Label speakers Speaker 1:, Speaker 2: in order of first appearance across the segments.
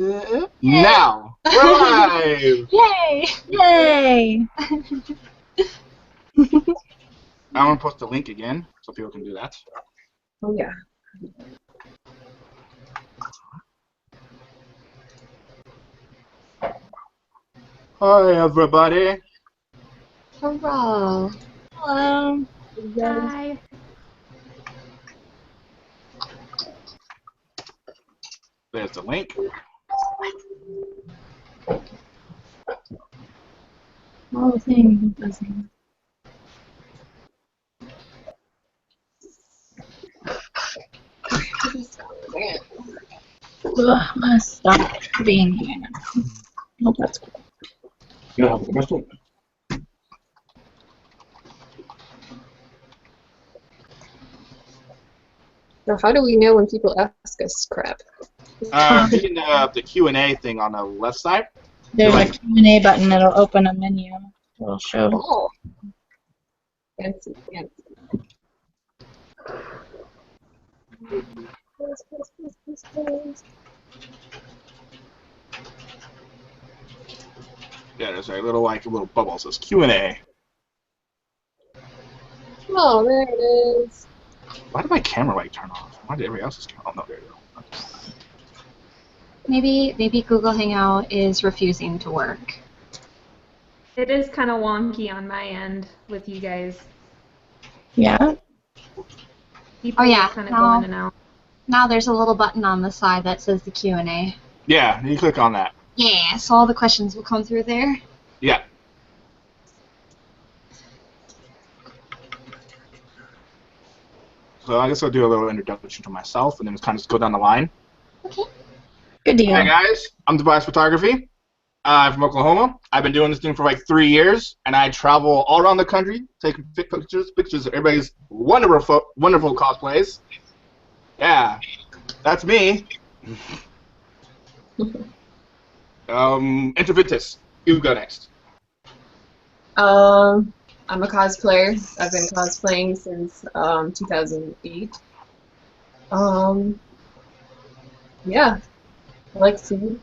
Speaker 1: Now, we're live!
Speaker 2: Yay!
Speaker 3: Yay!
Speaker 1: I want to post the link again so people can do that.
Speaker 2: Oh yeah.
Speaker 1: Hi, everybody.
Speaker 2: Hurrah!
Speaker 3: Hello.
Speaker 2: Hi.
Speaker 1: There's the link.
Speaker 3: All the things. Let's stop being here. Hope that's cool.
Speaker 1: Yeah, have a question.
Speaker 2: So how do we know when people ask us crap?
Speaker 1: Hitting the Q&A thing on the left side.
Speaker 3: There's
Speaker 1: Like-
Speaker 3: a Q&A button that'll open a menu. It'll show.
Speaker 2: Oh. Fancy, fancy.
Speaker 1: Yeah, there's a little bubble that says Q&A.
Speaker 2: Oh, there it is.
Speaker 1: Why did my camera light turn off? Why did everybody else's camera? Oh no, there you go.
Speaker 4: Maybe Google Hangout is refusing to work.
Speaker 5: It is kind of wonky on my end with you guys.
Speaker 3: Yeah?
Speaker 4: Oh,
Speaker 5: People
Speaker 4: yeah,
Speaker 5: kind of
Speaker 4: no.
Speaker 5: go in and out.
Speaker 4: Now there's a little button on the side that says the Q&A.
Speaker 1: Yeah, you click on that.
Speaker 4: Yeah, so all the questions will come through there.
Speaker 1: Yeah. So I guess I'll do a little introduction to myself and then kind of just go down the line.
Speaker 4: Okay.
Speaker 3: Good deal.
Speaker 1: Hi guys, I'm Tobias Photography. I'm from Oklahoma. I've been doing this thing for like 3 years, and I travel all around the country taking pictures of everybody's wonderful cosplays. Yeah, that's me. Interventus, you go next.
Speaker 2: I'm a cosplayer. I've been cosplaying since 2008. Yeah, I like to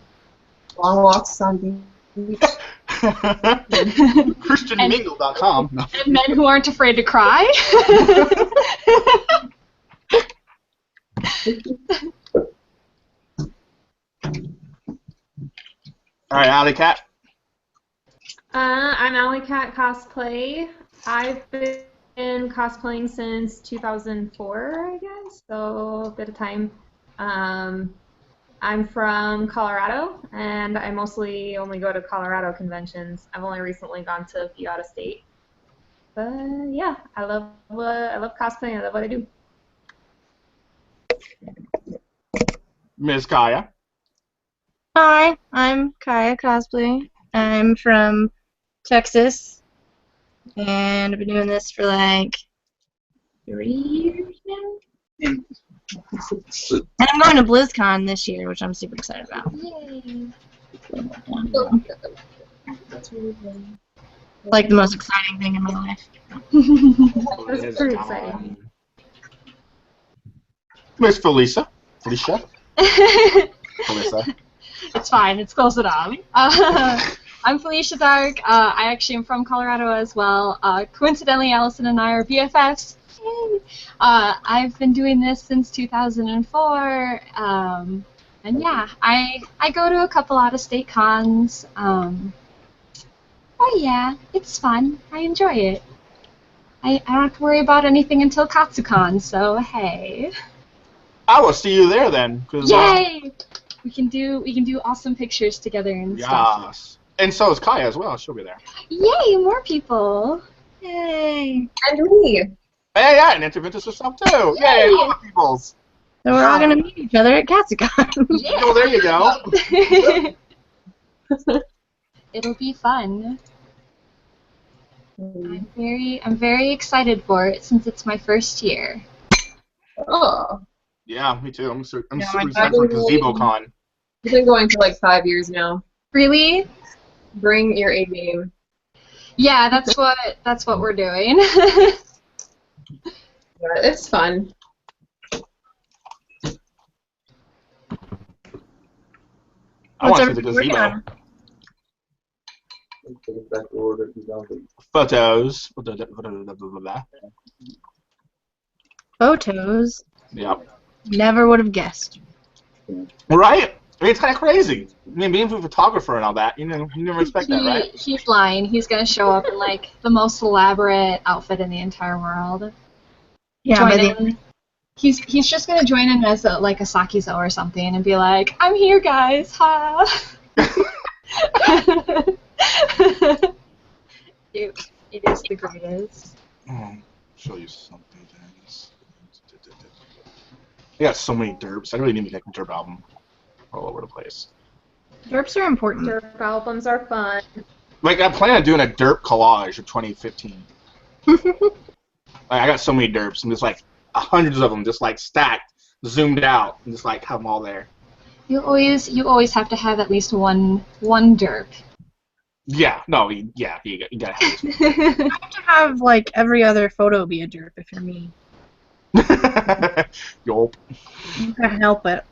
Speaker 2: long walks on the beach.
Speaker 1: ChristianMingle.com. No.
Speaker 4: And men who aren't afraid to cry.
Speaker 1: All right, Alley Cat.
Speaker 5: I'm Alley Cat Cosplay. I've been cosplaying since 2004, I guess, so a bit of time. I'm from Colorado, and I mostly only go to Colorado conventions. I've only recently gone to a few out of state. But yeah, I love cosplaying. I love what I do.
Speaker 1: Ms. Kaya.
Speaker 3: Hi, I'm Kaya Cosplay. I'm from Texas, and I've been doing this for like 3 years now. And I'm going to BlizzCon this year, which I'm super excited about.
Speaker 4: Yay.
Speaker 2: That's really good.
Speaker 3: Like the most exciting thing in my life.
Speaker 5: That's pretty exciting.
Speaker 1: Miss Felicia. Felicia.
Speaker 4: It's fine. It's close enough. I'm Felicia Dark. I actually am from Colorado as well. Coincidentally, Allison and I are BFFs. Yay. I've been doing this since 2004. And yeah, I go to a couple out-of-state cons. Oh yeah, it's fun. I enjoy it. I don't have to worry about anything until Katsucon, so hey.
Speaker 1: I will see you there then.
Speaker 4: Yay! We can do awesome pictures together and stuff.
Speaker 1: Yes. And so is Kaya as well. She'll be there.
Speaker 4: Yay, more people!
Speaker 3: Yay!
Speaker 2: And me.
Speaker 1: Hey, yeah, and Interventus herself too. Yay, all the peoples.
Speaker 3: So we're all gonna meet each other at Katsucon.
Speaker 1: Oh, there you go.
Speaker 4: It'll be fun. I'm very excited for it since it's my first year.
Speaker 2: Oh,
Speaker 1: Yeah, me too. I'm super
Speaker 3: my
Speaker 1: excited for GazeboCon.
Speaker 2: I've been going for like 5 years now.
Speaker 4: Really?
Speaker 2: Bring your A game.
Speaker 4: Yeah, that's what we're doing.
Speaker 2: Yeah, it's fun.
Speaker 1: I
Speaker 3: What's
Speaker 1: want to see the
Speaker 3: everybody working
Speaker 1: gazebo. Photos.
Speaker 3: Photos.
Speaker 1: Yep.
Speaker 3: Never would have guessed.
Speaker 1: Right? I mean, it's kind of crazy. I mean, being a photographer and all that, you never expect that, right?
Speaker 4: He's lying. He's gonna show up in like the most elaborate outfit in the entire world.
Speaker 3: Yeah,
Speaker 4: Join
Speaker 3: by
Speaker 4: in. He's just gonna join in as like a Sakizo or something and be like, "I'm here, guys, ha!" it is the greatest.
Speaker 1: Show you something. I got so many derps. I really need to make a derp album all over the place.
Speaker 3: derps are important.
Speaker 5: Derp albums are fun.
Speaker 1: Like, I plan on doing a derp collage of 2015. I got so many derps, and there's like hundreds of them just like stacked, zoomed out, and just like have them all there.
Speaker 4: You always have to have at least one derp.
Speaker 1: Yeah, no, yeah, you gotta have
Speaker 3: You have to have like every other photo be a derp if you're me.
Speaker 1: it. Yup.
Speaker 3: You can't help it.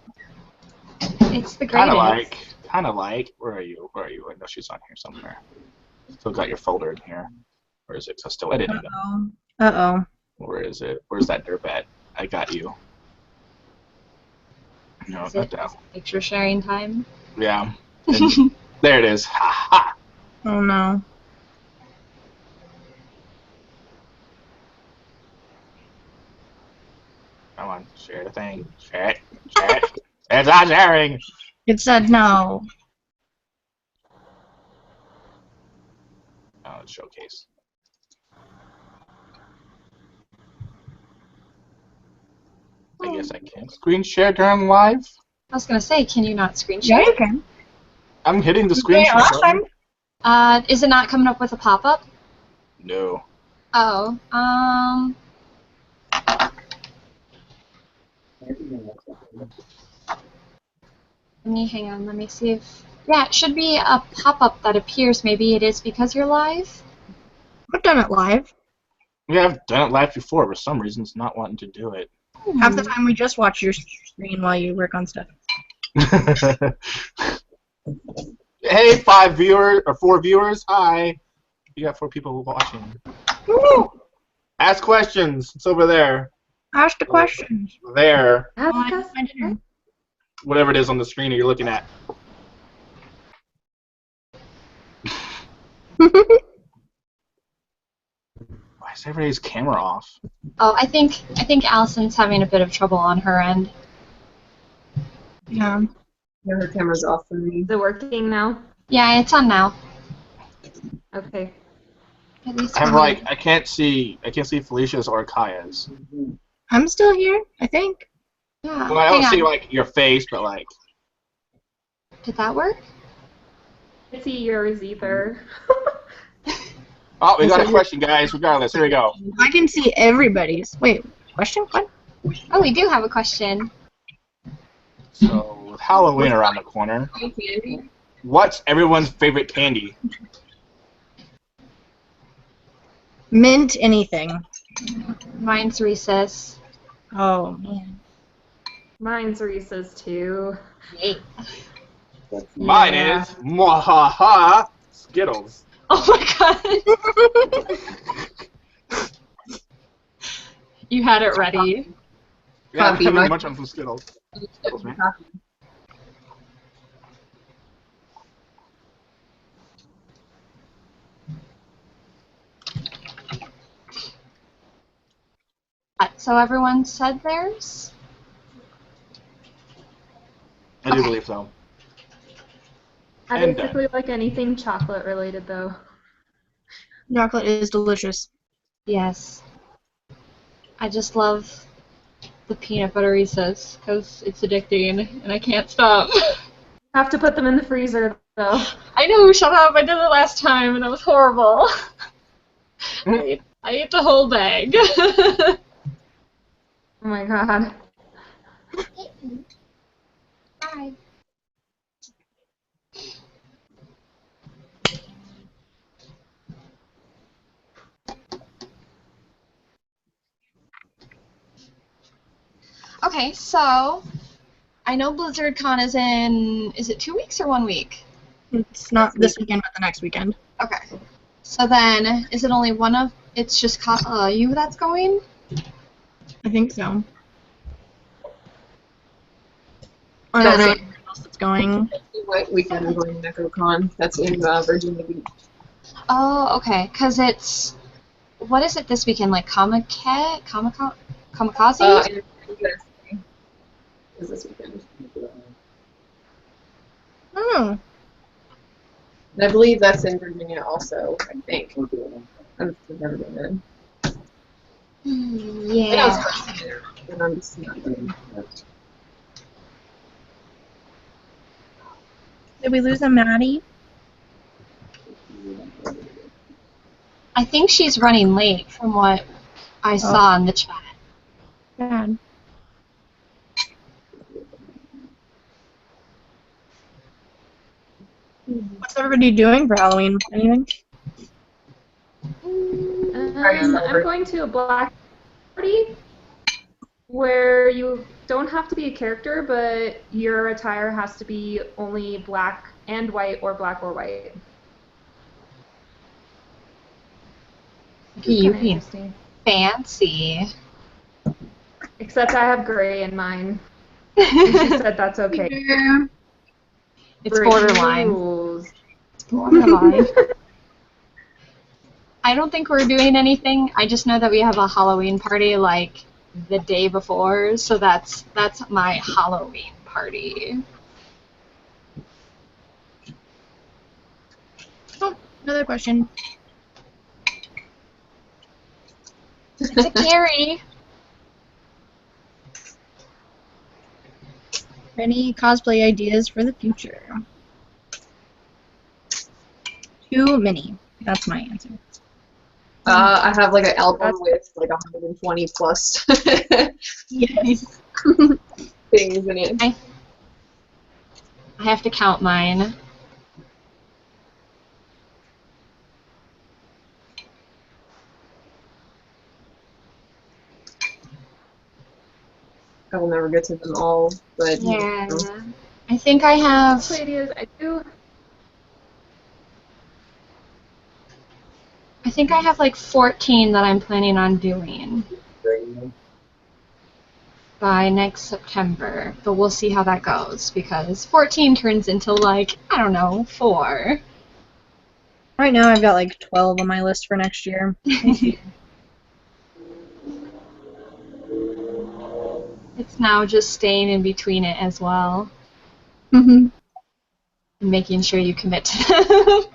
Speaker 4: It's the greatest.
Speaker 1: Kind of like. Where are you? I know she's on here somewhere. Still got your folder in here. Where is it? 'Cause I still editing it.
Speaker 3: Uh-oh.
Speaker 1: Where is it? Where's that derp at? I got you. No,
Speaker 4: Is
Speaker 1: not
Speaker 4: it
Speaker 1: that.
Speaker 4: picture sharing time?
Speaker 1: Yeah. And there it is. Ha ha.
Speaker 3: Oh no.
Speaker 1: Come on, share the thing. Share it. Share it. It's not sharing.
Speaker 3: It said no.
Speaker 1: Oh, it's showcase. I guess I can screen share during live.
Speaker 4: I was gonna say, can you not screen
Speaker 3: Yeah,
Speaker 4: share?
Speaker 3: you can.
Speaker 1: I'm hitting the screen
Speaker 3: Okay,
Speaker 1: share
Speaker 3: last
Speaker 1: button.
Speaker 3: time.
Speaker 4: Is it not coming up with a pop-up?
Speaker 1: No.
Speaker 4: Oh, hang on, let me see if... Yeah, it should be a pop-up that appears. Maybe it is because you're live?
Speaker 3: I've done it live.
Speaker 1: Yeah, I've done it live before. For some reason, it's not wanting to do it.
Speaker 3: Half the time we just watch your screen while you work on stuff.
Speaker 1: Hey, 4 viewers. Hi. You got 4 people watching.
Speaker 3: Woo!
Speaker 1: Ask questions. It's over there.
Speaker 3: Ask the questions.
Speaker 1: There.
Speaker 5: Ask
Speaker 3: Oh,
Speaker 5: us.
Speaker 3: I didn't.
Speaker 1: Whatever it is on the screen that you're looking at. Why is everybody's camera off?
Speaker 4: Oh, I think Allison's having a bit of trouble on her end.
Speaker 3: Yeah.
Speaker 2: Yeah, her camera's off for me.
Speaker 5: Is it working now?
Speaker 4: Yeah, it's on now.
Speaker 5: Okay.
Speaker 4: At least
Speaker 1: I'm
Speaker 4: for me.
Speaker 1: like, I can't see Felicia's or Kaya's.
Speaker 3: I'm still here, I think.
Speaker 4: Yeah.
Speaker 1: Well, I don't
Speaker 4: hang
Speaker 1: see
Speaker 4: on.
Speaker 1: like your face, but like.
Speaker 4: Did that work?
Speaker 5: I see yours either.
Speaker 1: Oh, we got a question, guys. Regardless, here we go.
Speaker 3: I can see everybody's. Wait, question? What?
Speaker 4: Oh, we do have a question.
Speaker 1: So, with Halloween around the corner, what's everyone's favorite candy?
Speaker 3: Mint anything.
Speaker 4: Mine's Recess.
Speaker 3: Oh, man.
Speaker 5: Mine's Reese's too.
Speaker 4: Yay.
Speaker 1: Mine is Mwahaha Skittles.
Speaker 4: Oh my god. You had it ready.
Speaker 1: Yeah, I'm
Speaker 2: Coffee,
Speaker 1: having
Speaker 2: Mike.
Speaker 1: much on some Skittles. Skittles, man.
Speaker 4: So everyone said theirs?
Speaker 1: I do
Speaker 4: Okay.
Speaker 1: believe so.
Speaker 5: I
Speaker 1: And
Speaker 5: basically like anything chocolate related though.
Speaker 3: Chocolate is delicious.
Speaker 4: Yes. I just love the peanut butter Reese's because it's addicting and I can't stop.
Speaker 5: Have to put them in the freezer though.
Speaker 4: I know, shut up. I did it last time and it was horrible. I ate the whole bag.
Speaker 5: Oh my god.
Speaker 4: Bye. Okay, so I know BlizzardCon is in, is it 2 weeks or 1 week?
Speaker 3: It's not this weekend, but the next weekend.
Speaker 4: Okay. So then, is it only one of, it's just you that's going?
Speaker 3: I think so. I don't know anyone else that's going.
Speaker 2: What weekend we're going to NecroCon? That's in Virginia Beach.
Speaker 4: Oh, okay. Because it's, what is it this weekend? Like Kamikaze?
Speaker 2: In USA is this weekend.
Speaker 3: Oh.
Speaker 2: And I believe that's in Virginia also, I think. I've never been there. I know
Speaker 4: Yeah.
Speaker 2: it's close to there, but I'm just not doing that.
Speaker 3: Did we lose a Maddie?
Speaker 4: I think she's running late from what I saw in the chat.
Speaker 3: Bad. What's everybody doing for Halloween? Anything?
Speaker 5: I'm going to a black party where you don't have to be a character, but your attire has to be only black and white or black or white.
Speaker 4: You
Speaker 5: Kinda
Speaker 4: being
Speaker 5: interesting.
Speaker 4: fancy.
Speaker 5: Except I have gray in mine. And she said that's okay.
Speaker 4: It's
Speaker 5: Breaking
Speaker 4: borderline.
Speaker 5: rules.
Speaker 4: Borderline. I don't think we're doing anything. I just know that we have a Halloween party like the day before, so that's my Halloween party.
Speaker 3: Oh, another question.
Speaker 4: It's a Carrie.
Speaker 3: Any cosplay ideas for the future? Too many. That's my answer.
Speaker 2: I have like an album with like 120 plus
Speaker 3: Yes.
Speaker 2: things in it.
Speaker 4: I have to count mine.
Speaker 2: I will never get to them all, but
Speaker 4: Yeah. I think I have.
Speaker 5: Cosplay ideas, I do.
Speaker 4: I think I have like 14 that I'm planning on doing by next September, but we'll see how that goes because 14 turns into like, I don't know, 4.
Speaker 3: Right now I've got like 12 on my list for next year.
Speaker 4: It's now just staying in between it as well
Speaker 3: Mm-hmm.
Speaker 4: and making sure you commit to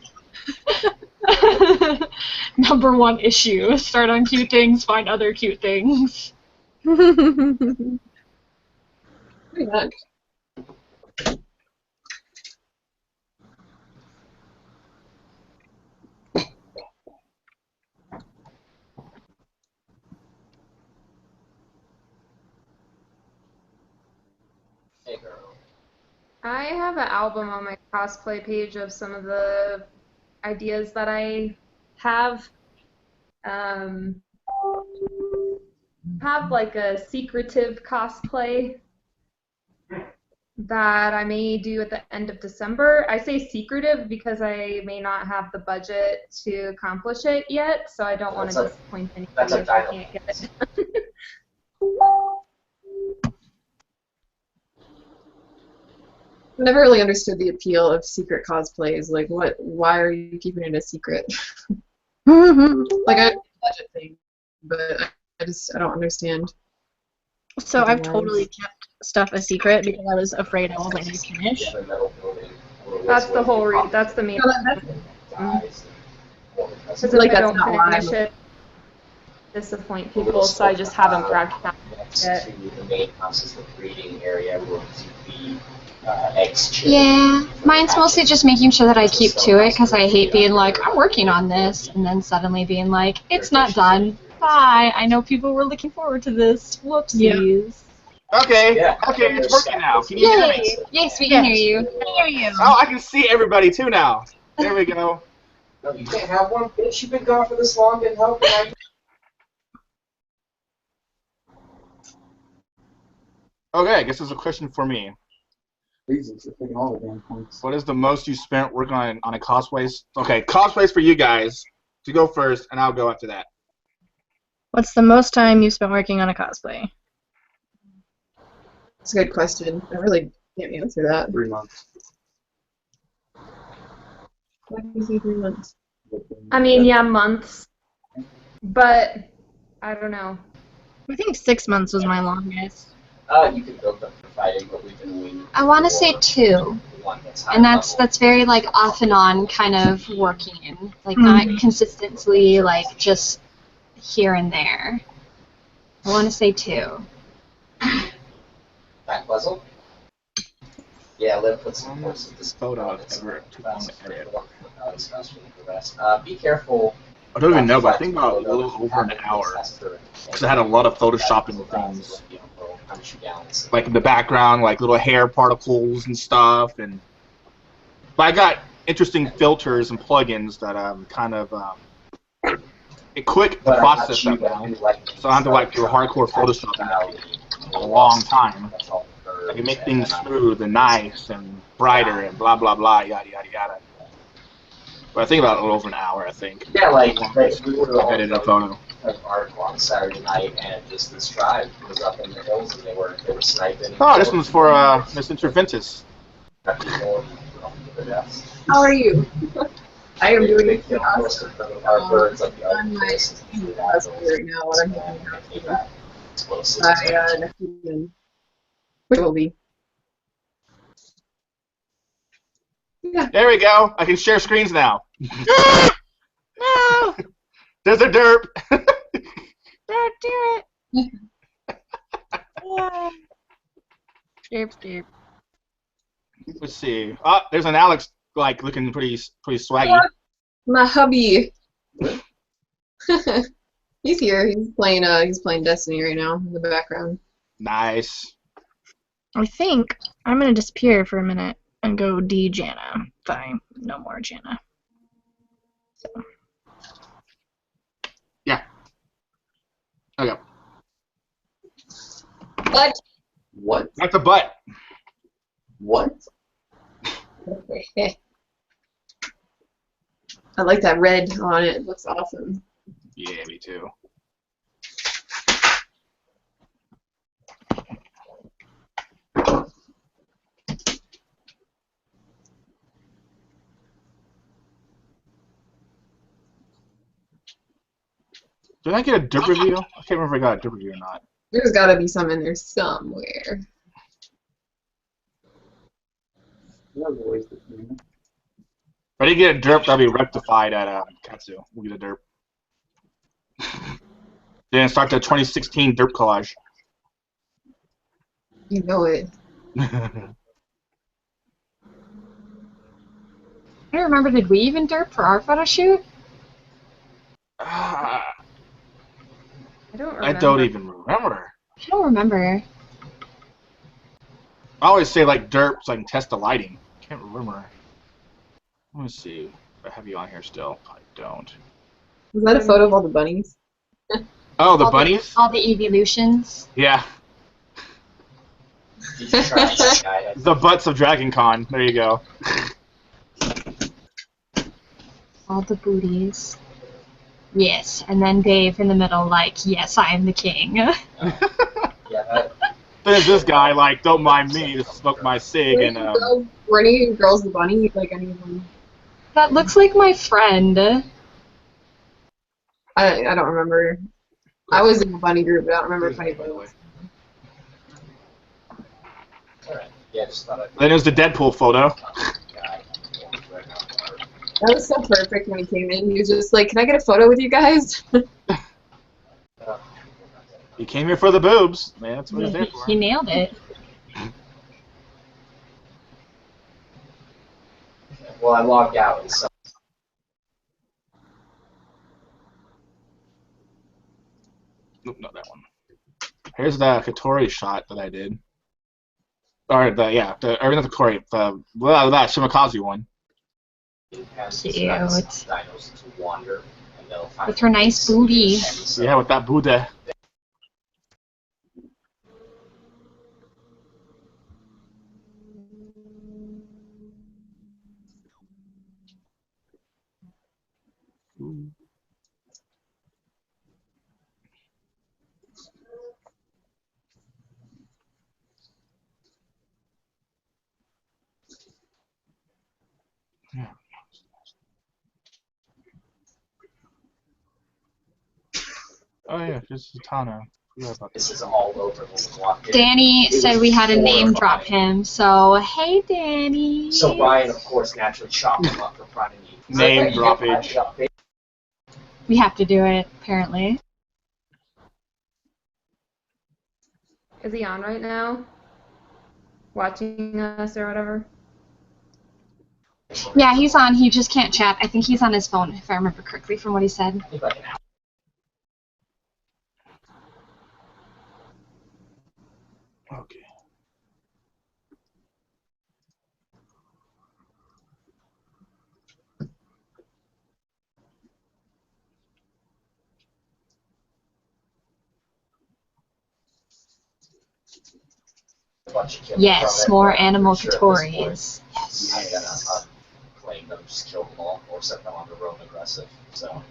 Speaker 4: them. Number 1 issue, start on cute things, find other cute things.
Speaker 2: Pretty much.
Speaker 5: I have an album on my cosplay page of some of the ideas that I have. Have like a secretive cosplay that I may do at the end of December. I say secretive because I may not have the budget to accomplish it yet, so I don't want to disappoint anybody if I can't get it done.
Speaker 2: I never really understood the appeal of secret cosplays. Like, why are you keeping it a secret? Like, I budget thing, but I don't understand.
Speaker 3: So I've totally kept stuff a secret because I was afraid I wasn't going to finish.
Speaker 5: That's the whole that's the main
Speaker 2: That's
Speaker 5: because if
Speaker 2: like
Speaker 5: I
Speaker 2: that's
Speaker 5: don't
Speaker 2: not why.
Speaker 5: finish it, disappoint people, so I just haven't broadcast
Speaker 6: Next
Speaker 5: it.
Speaker 6: to the main house is the breeding area where the eggs chill.
Speaker 4: Yeah, mine's mostly just making sure that I keep to it because I hate being like, I'm working on this, and then suddenly being like, it's not done. Bye. I know people were looking forward to this. Whoopsies.
Speaker 1: Okay,
Speaker 6: Yeah.
Speaker 1: okay, it's working now. Can you hear me?
Speaker 4: Yay! Yes, we can hear you.
Speaker 1: Oh, I can see everybody too now. There we go.
Speaker 6: No, you can't have one, bitch. You've been gone for this long and helping.
Speaker 1: Okay, I guess there's a question for me.
Speaker 7: Jesus, you're taking all the damn points.
Speaker 1: What is the most you spent working on a cosplay? Okay, cosplays for you guys. To go first, and I'll go after that.
Speaker 3: What's the most time you spent working on a cosplay?
Speaker 2: That's a good question. I really can't answer that.
Speaker 7: 3 months.
Speaker 2: Why do you say 3 months?
Speaker 5: I mean, yeah, months. But I don't know.
Speaker 3: I think 6 months was my longest.
Speaker 6: You can build up for fighting, but we've been waiting.
Speaker 4: I want to say 2.
Speaker 6: One that's high
Speaker 4: And that's
Speaker 6: level.
Speaker 4: very like off and on kind of working, like not consistently, like just here and there. I want to say 2.
Speaker 6: That puzzle? Yeah, Liv put some points of this
Speaker 1: Photo
Speaker 6: on it, so
Speaker 1: ever took long to edit.
Speaker 6: the rest. Be careful.
Speaker 1: I don't even know, but I think about a little over an hour. Because I had a lot of photoshopping things. Like in the background, like little hair particles and stuff. And but I got interesting filters and plugins that kind of quick to process that now. So I have to like do a hardcore photoshopping a long time. I can make things smooth and nice and brighter and blah blah blah yada yada yada. But I think about a little over an hour. I think.
Speaker 6: Yeah, like we were all
Speaker 1: Edited a photo.
Speaker 6: an article on Saturday night, and just this tribe was up in the hills, and they were sniping.
Speaker 1: Oh, this one's for Miss Interventus.
Speaker 2: How are you? I am doing
Speaker 6: They
Speaker 2: awesome.
Speaker 6: our birds up the
Speaker 2: On my cosplay right now. What I'm doing now. I which will be. Yeah.
Speaker 1: There we go. I can share screens now.
Speaker 3: No!
Speaker 1: There's a derp.
Speaker 3: Don't do it! Yeah. Derp.
Speaker 1: Let's see. Oh, there's an Alex like looking pretty swaggy.
Speaker 2: My hubby. He's here. He's playing Destiny right now in the background.
Speaker 1: Nice.
Speaker 3: I think I'm gonna disappear for a minute and go de-Janna. Fine. No more Janna. So.
Speaker 1: Yeah. Okay.
Speaker 2: But
Speaker 7: What?
Speaker 1: That's a butt.
Speaker 7: What?
Speaker 2: I like that red on it. It looks awesome.
Speaker 1: Yeah, me too. Did I get a derp review? I can't remember if I got a derp review or not.
Speaker 2: There's got to be some in there somewhere.
Speaker 7: That was a waste of time.
Speaker 1: If I didn't get a derp, that'll be rectified at Katsu. We'll get a derp. Then start the 2016 derp collage.
Speaker 2: You know it.
Speaker 4: I don't remember, did we even derp for our photo shoot?
Speaker 1: I
Speaker 5: I don't remember.
Speaker 1: don't even remember.
Speaker 4: I don't remember.
Speaker 1: I always say like derp so I can test the lighting. Can't remember. Let me see if I have you on here still. I don't.
Speaker 2: Was that a photo of all the bunnies?
Speaker 1: Oh, the
Speaker 4: All
Speaker 1: bunnies?
Speaker 4: All the evolutions.
Speaker 1: Yeah.
Speaker 6: Did you try that guy?
Speaker 1: The butts of Dragon Con. There you go.
Speaker 4: All the booties. Yes, and then Dave in the middle, like, yes, I am the king.
Speaker 6: Yeah, that,
Speaker 1: There's this guy like, don't mind me, just smoke my cig and
Speaker 2: Were any of you girls the bunny? Like any of them?
Speaker 4: That looks like my friend.
Speaker 2: I don't remember. I was in the bunny group, but I don't remember if anybody was.
Speaker 6: alright. Yeah, just thought I'd
Speaker 1: then there's the Deadpool photo.
Speaker 6: guy.
Speaker 2: That was so perfect when he came in. He was just like, "Can I get a photo with you guys?"
Speaker 1: He came here for the boobs. Man, that's what he's there for.
Speaker 4: He nailed it.
Speaker 6: Well, I logged out and so.
Speaker 1: Nope, not that one. Here's the Katori shot that I did. Or the not the Katori, the Shimakazu one.
Speaker 4: Cute.
Speaker 6: Dinos to wander, and they'll find
Speaker 4: With her nice booty.
Speaker 1: Yeah, with that Buddha. Oh yeah, this is Tana. Forgot about
Speaker 6: This
Speaker 1: this.
Speaker 6: is all over when we walked in.
Speaker 4: Danny
Speaker 6: It
Speaker 4: said
Speaker 6: was
Speaker 4: we had to name drop
Speaker 6: horrifying.
Speaker 4: him, so hey, Danny.
Speaker 6: So Ryan, of course, naturally chopped him up in front of me.
Speaker 1: Name droppage.
Speaker 4: We have to do it, apparently.
Speaker 5: Is he on right now? Watching us or whatever?
Speaker 4: Yeah, he's on. He just can't chat. I think he's on his phone, if I remember correctly from what he said.
Speaker 1: Okay.
Speaker 4: Yes, more animal categories.
Speaker 6: Yes. I ended up playing them, just killed them all, or set them on the roam aggressive. So.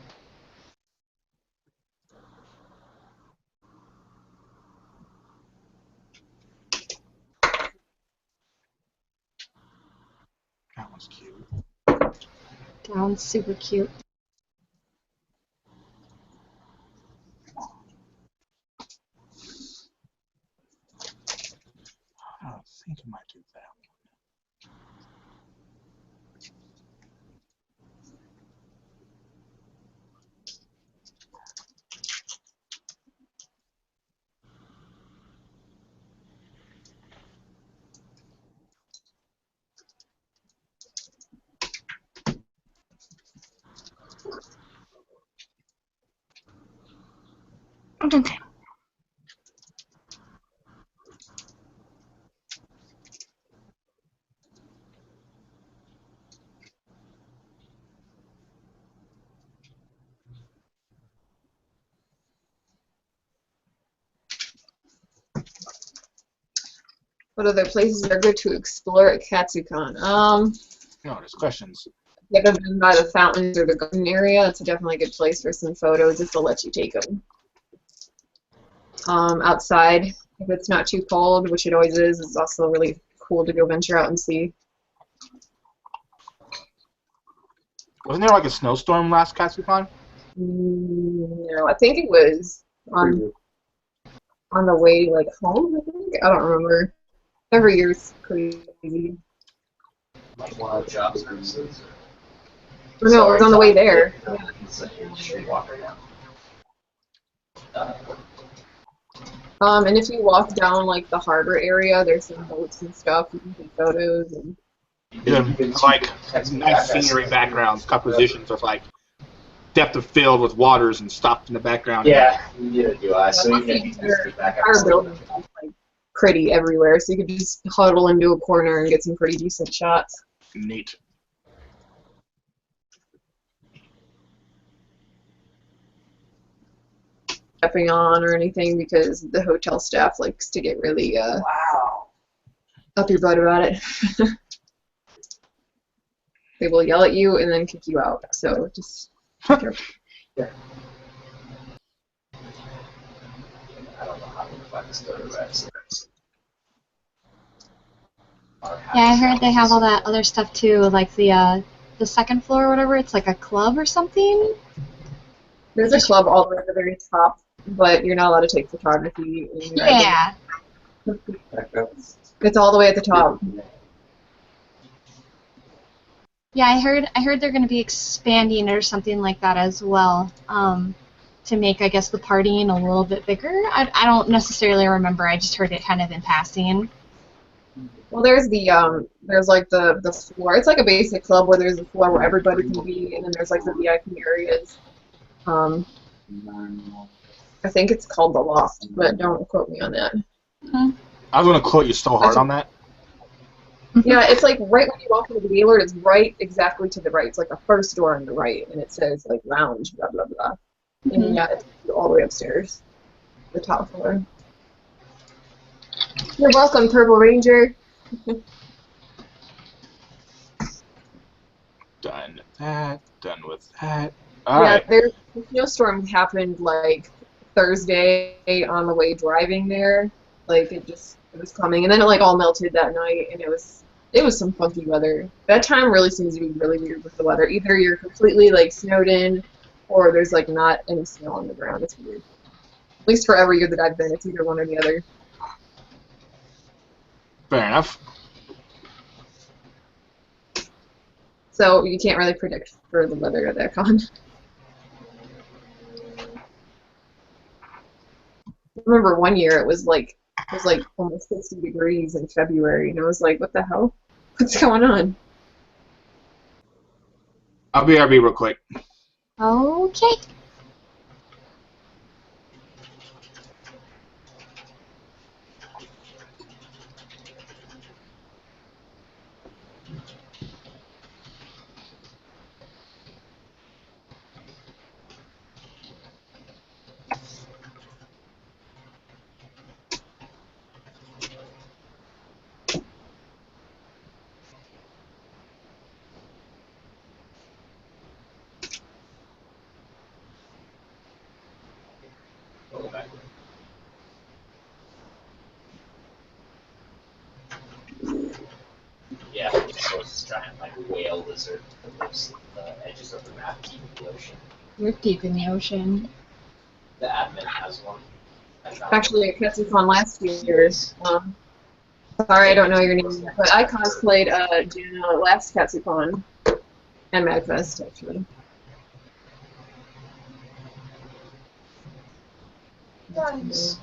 Speaker 1: That one's cute.
Speaker 4: Sounds super cute.
Speaker 1: I don't think I might do that.
Speaker 3: Okay.
Speaker 2: What other places are good to explore at Katsucon?
Speaker 1: No, there's questions.
Speaker 2: If I've been by the fountains or the garden area, it's definitely a good place for some photos if they'll let you take them. Outside, if it's not too cold, which it always is, it's also really cool to go venture out and see.
Speaker 1: Wasn't there like a snowstorm last Katsucon?
Speaker 2: No, I think it was on the way like home. I think I don't remember. Every year's crazy.
Speaker 6: Like one of the job services.
Speaker 2: Oh, no, it was on the way there.
Speaker 6: He's a streetwalker now.
Speaker 2: And if you walk down like the harbor area, there's some boats and stuff. You can take photos and.
Speaker 1: Yeah, like nice scenery backgrounds, compositions of like depth of field with waters and stuff in the background.
Speaker 6: Yeah, you did do I. So even if you just get back
Speaker 2: Our building is like pretty everywhere, so you could just huddle into a corner and get some pretty decent shots.
Speaker 1: Neat.
Speaker 2: Stepping on or anything because the hotel staff likes to get really
Speaker 7: Wow.
Speaker 2: up your butt about it. They will yell at you and then kick you out. So just be careful.
Speaker 6: Yeah. I don't know how to find this go to Rex.
Speaker 4: Yeah, I heard they have all that other stuff too, like the second floor or whatever. It's like a club or something.
Speaker 2: There's a club all the way to the very top, but you're not allowed to take photography.
Speaker 4: Yeah.
Speaker 2: It's all the way at the top.
Speaker 4: Yeah, I heard they're going to be expanding or something like that as well, to make, I guess, the partying a little bit bigger. I don't necessarily remember. I just heard it kind of in passing.
Speaker 2: Well, there's there's like the floor. It's like a basic club where there's a floor where everybody can be, and then there's like the VIP areas. I think it's called the Loft, but don't quote me on that.
Speaker 1: I was gonna quote you so hard on that.
Speaker 2: Yeah, it's like right when you walk into the Gaylord, it's right exactly to the right. It's like the first door on the right, and it says like lounge, blah blah blah. And yeah, it's all the way upstairs, the top floor. You're welcome, Purple Ranger.
Speaker 1: Done with that. Done with that. All
Speaker 2: yeah,
Speaker 1: right.
Speaker 2: the snowstorm happened like Thursday on the way driving there. Like it was coming, and then it like all melted that night, and it was some funky weather. That time really seems to be really weird with the weather. Either you're completely like snowed in, or there's like not any snow on the ground. It's weird. At least for every year that I've been, it's either one or the other.
Speaker 1: Fair enough.
Speaker 2: So you can't really predict for the weather at that con. I remember one year it was like almost 60 degrees in February, and I was like, what the hell? What's going on?
Speaker 1: I'll be RB real quick.
Speaker 4: Okay.
Speaker 6: Go back. Yeah, so it's this giant like whale lizard that lives at the edges of the map, deep in the ocean.
Speaker 4: We're deep in the ocean.
Speaker 6: The admin has one. I found
Speaker 2: Actually, at Katsucon last year, sorry I don't know your name, but I cosplayed Jana last Katsucon and MagFest, actually.
Speaker 4: Nice.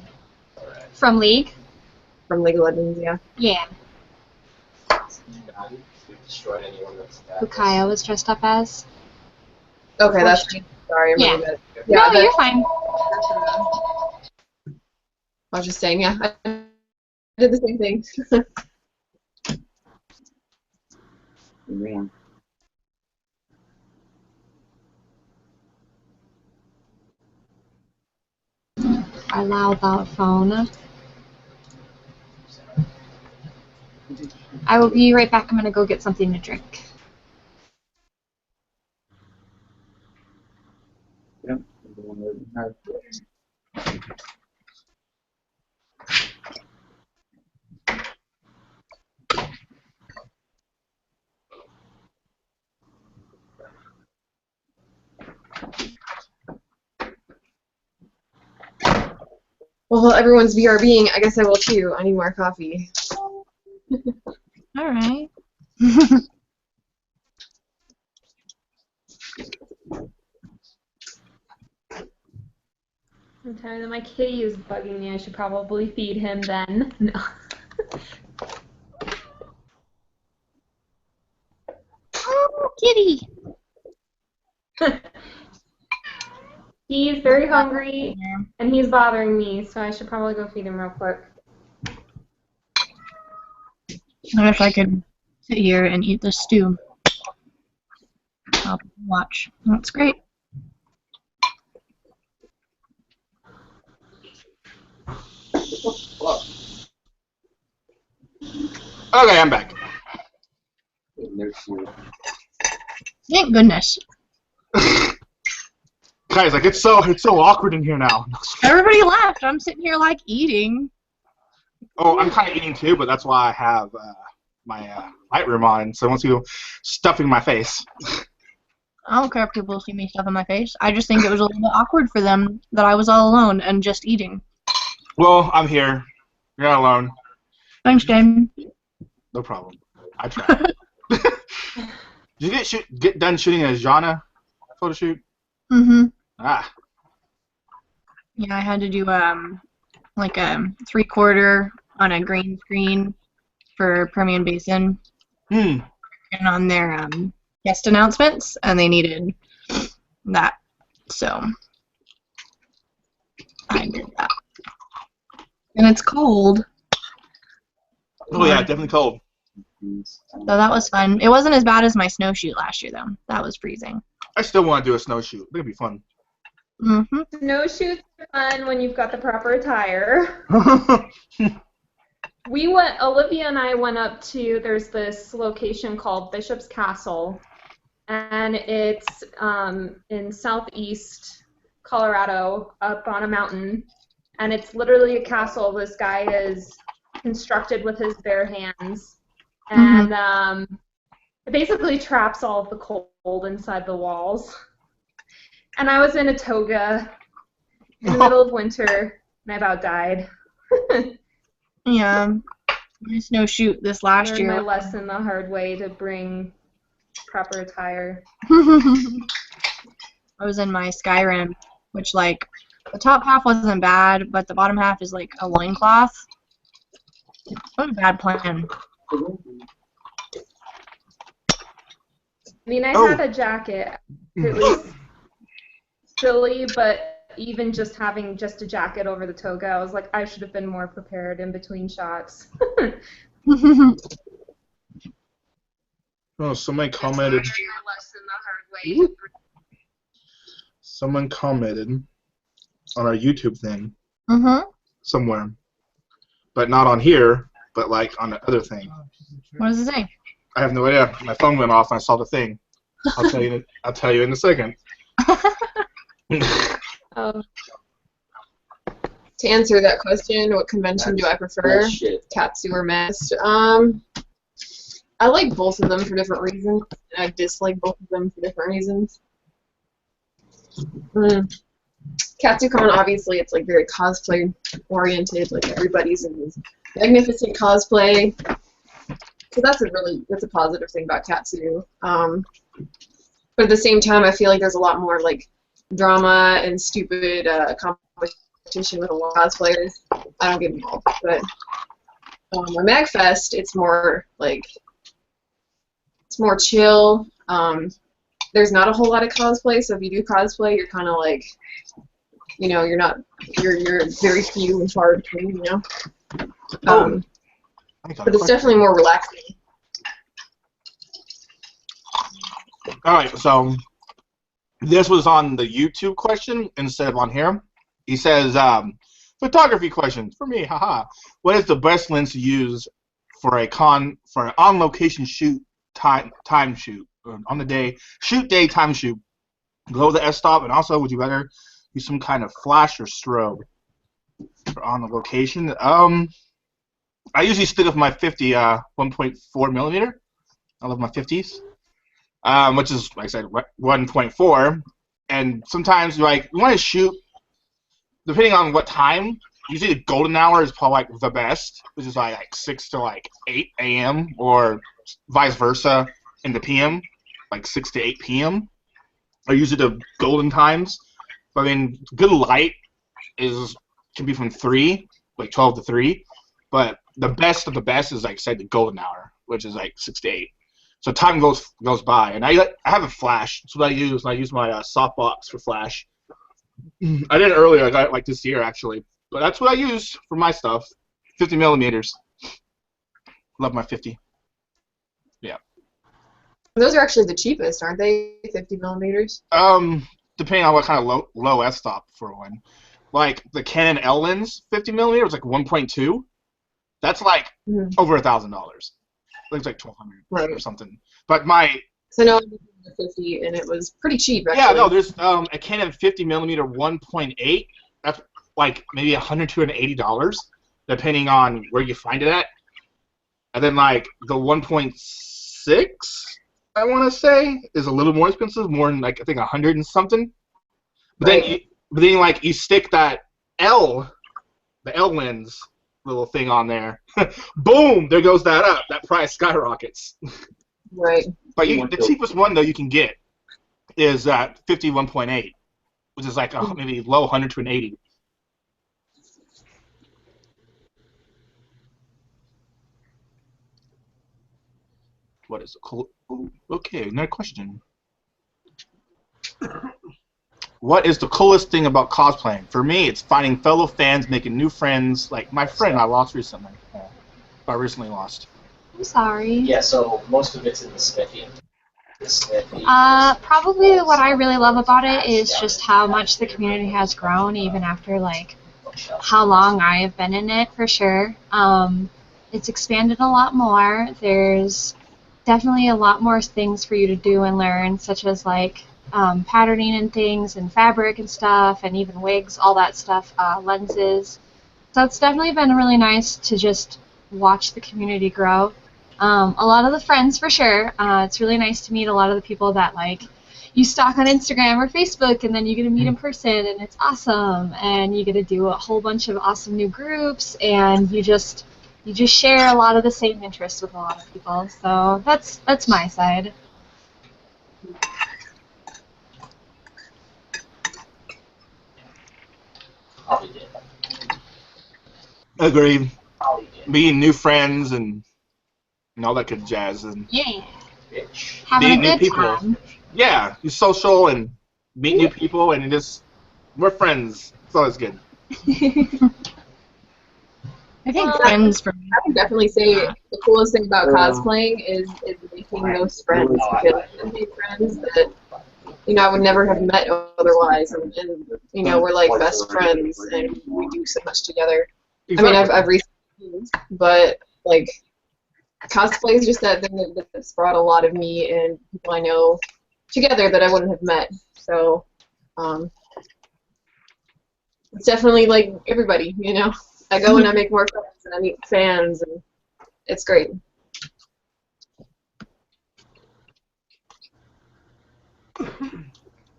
Speaker 6: Alright.
Speaker 4: From League?
Speaker 2: From League of Legends, yeah.
Speaker 4: Yeah.
Speaker 6: We've destroyed anyone that's
Speaker 4: Who Kaya was dressed up as?
Speaker 2: Okay, that's me. Sorry, I'm
Speaker 4: Yeah.
Speaker 2: really bad.
Speaker 4: No,
Speaker 2: that-
Speaker 4: you're fine.
Speaker 2: I was just saying, yeah, I did the same thing.
Speaker 7: Man.
Speaker 4: I allow that phone. I will be right back. I'm gonna go get something to drink.
Speaker 7: Yep. The one that has-
Speaker 2: Well, while everyone's BRBing, I guess I will too. I need more coffee.
Speaker 3: All right.
Speaker 5: I'm telling you, my kitty is bugging me. I should probably feed him then. No.
Speaker 3: Oh, kitty.
Speaker 5: He's very hungry, and he's bothering me, so I should probably go feed him real quick.
Speaker 3: I wish I could sit here and eat this stew. I'll watch. That's great.
Speaker 1: Okay, I'm back.
Speaker 7: No shit.
Speaker 3: Thank goodness.
Speaker 1: Guys, like it's so awkward in here now.
Speaker 3: Everybody left. I'm sitting here like eating.
Speaker 1: Oh, I'm kind of eating too, but that's why I have my Lightroom on, so once you stuffing my face.
Speaker 3: I don't care if people see me stuff in my face. I just think it was a little bit awkward for them that I was all alone and just eating.
Speaker 1: Well, I'm here. You're not alone.
Speaker 3: Thanks, James.
Speaker 1: No problem. I tried. Did you get done shooting a Jana photo shoot?
Speaker 3: Mm-hmm.
Speaker 1: Ah.
Speaker 3: Yeah, I had to do like a 3/4 on a green screen for Permian Basin
Speaker 1: Hmm.
Speaker 3: and on their guest announcements, and they needed that, so I did that. And it's cold,
Speaker 1: Oh yeah, definitely cold.
Speaker 3: so that was fun. It wasn't as bad as my snow shoot last year, though. That was freezing.
Speaker 1: I still want to do a snow shoot. It'll be fun.
Speaker 3: Mm-hmm.
Speaker 5: Snowshoes are fun when you've got the proper attire. Olivia and I went up to, there's this location called Bishop's Castle, and it's in southeast Colorado, up on a mountain, and it's literally a castle this guy has constructed with his bare hands, and it basically traps all of the cold inside the walls. And I was in a toga in the middle of winter, and I about died.
Speaker 3: Yeah. I snowshoot this last
Speaker 5: Learned
Speaker 3: year.
Speaker 5: my lesson the hard way to bring proper attire.
Speaker 3: I was in my Skyrim, which, like, the top half wasn't bad, but the bottom half is, like, a loincloth. What a bad plan.
Speaker 5: I mean, I had a jacket. It was silly, but even just having just a jacket over the toga, I was like, I should have been more prepared in between shots.
Speaker 1: Oh, somebody commented. Someone commented on our YouTube thing somewhere, but not on here, but like on the other thing.
Speaker 3: What does it say?
Speaker 1: I have no idea. My phone went off and I saw the thing. I'll tell you. I'll tell you in a second.
Speaker 2: To answer that question, what convention do I prefer? Katsu or Mist? I like both of them for different reasons, and I dislike both of them for different reasons. KatsuCon, obviously, it's like very cosplay oriented. Like everybody's in this magnificent cosplay, so that's a positive thing about Katsu. But at the same time, I feel like there's a lot more like drama and stupid competition with a lot of cosplayers. I don't get involved, but at MagFest, it's more like it's more chill. There's not a whole lot of cosplay, so if you do cosplay, you're kind of like, you know, you're very few and far between, you know. But it's definitely more relaxing.
Speaker 1: All right, so this was on the YouTube question instead of on here. He says, photography question for me, haha. What is the best lens to use for an on-location shoot time shoot on the day shoot day time shoot? Below the f-stop, and also would you rather use some kind of flash or strobe for on the location? I usually stick with my 50 1.4 millimeter. I love my 50s. Which is, like I said, 1.4, and sometimes like you want to shoot, depending on what time. Usually the golden hour is probably like the best, which is like 6 to like 8 a.m. or vice versa in the p.m., like 6 to 8 p.m. are usually the golden times. But, I mean, good light can be from 3, like 12 to 3, but the best of the best is, like I said, the golden hour, which is like 6 to 8. So time goes by, and I have a flash. That's what I use. And I use my softbox for flash. I did it earlier. I got it like this year actually, but that's what I use for my stuff. 50 millimeters. Love my 50. Yeah.
Speaker 2: Those are actually the cheapest, aren't they? 50 millimeters.
Speaker 1: Depending on what kind of low f-stop for one. Like the Canon L lens, 50 millimeters, like 1.2. That's like over $1,000. It's like $1,200 or something. But my
Speaker 2: so no, I did the 50, and it was pretty cheap. Actually.
Speaker 1: Yeah, no, there's a Canon 50 millimeter 1.8. That's like maybe $100 to $180, depending on where you find it at. And then like the 1.6, I want to say, is a little more expensive, more than like I think 100 and something. But then like you stick that the L lens little thing on there, boom, there goes that price skyrockets.
Speaker 2: Right.
Speaker 1: But the cheapest one though you can get is that 51.8, which is like maybe low 100 to an 80. What is cool? Okay, another question. What is the coolest thing about cosplaying? For me, it's finding fellow fans, making new friends, like my friend I lost recently. I recently lost.
Speaker 4: I'm sorry.
Speaker 6: Yeah, so most of it's in the Smithy.
Speaker 4: Probably what I really love about it is just how much the community has grown, even after like how long I have been in it, for sure. It's expanded a lot more. There's definitely a lot more things for you to do and learn, such as like patterning and things and fabric and stuff and even wigs, all that stuff, lenses. So it's definitely been really nice to just watch the community grow. A lot of the friends for sure. It's really nice to meet a lot of the people that like you stalk on Instagram or Facebook, and then you get to meet in person, and it's awesome. And you get to do a whole bunch of awesome new groups, and you just share a lot of the same interests with a lot of people. So that's my side.
Speaker 6: Probably did.
Speaker 1: Agreed.
Speaker 6: Probably did.
Speaker 1: Meeting new friends and all that good jazz. And
Speaker 4: Yeah.
Speaker 6: Bitch.
Speaker 4: Having
Speaker 1: Meet
Speaker 4: a
Speaker 1: new
Speaker 4: good
Speaker 1: people.
Speaker 4: time.
Speaker 1: yeah, you social and meet new people, and we're friends. It's always good.
Speaker 3: I think
Speaker 2: Well,
Speaker 3: friends for me.
Speaker 2: I can definitely say the coolest thing about cosplaying is making those friends, because I've made friends that I would never have met otherwise, and we're like best friends, and we do so much together. I mean, I've recently, but like cosplay is just that thing that's brought a lot of me and people I know together that I wouldn't have met. So it's definitely like everybody, I go and I make more friends and I meet fans, and it's great.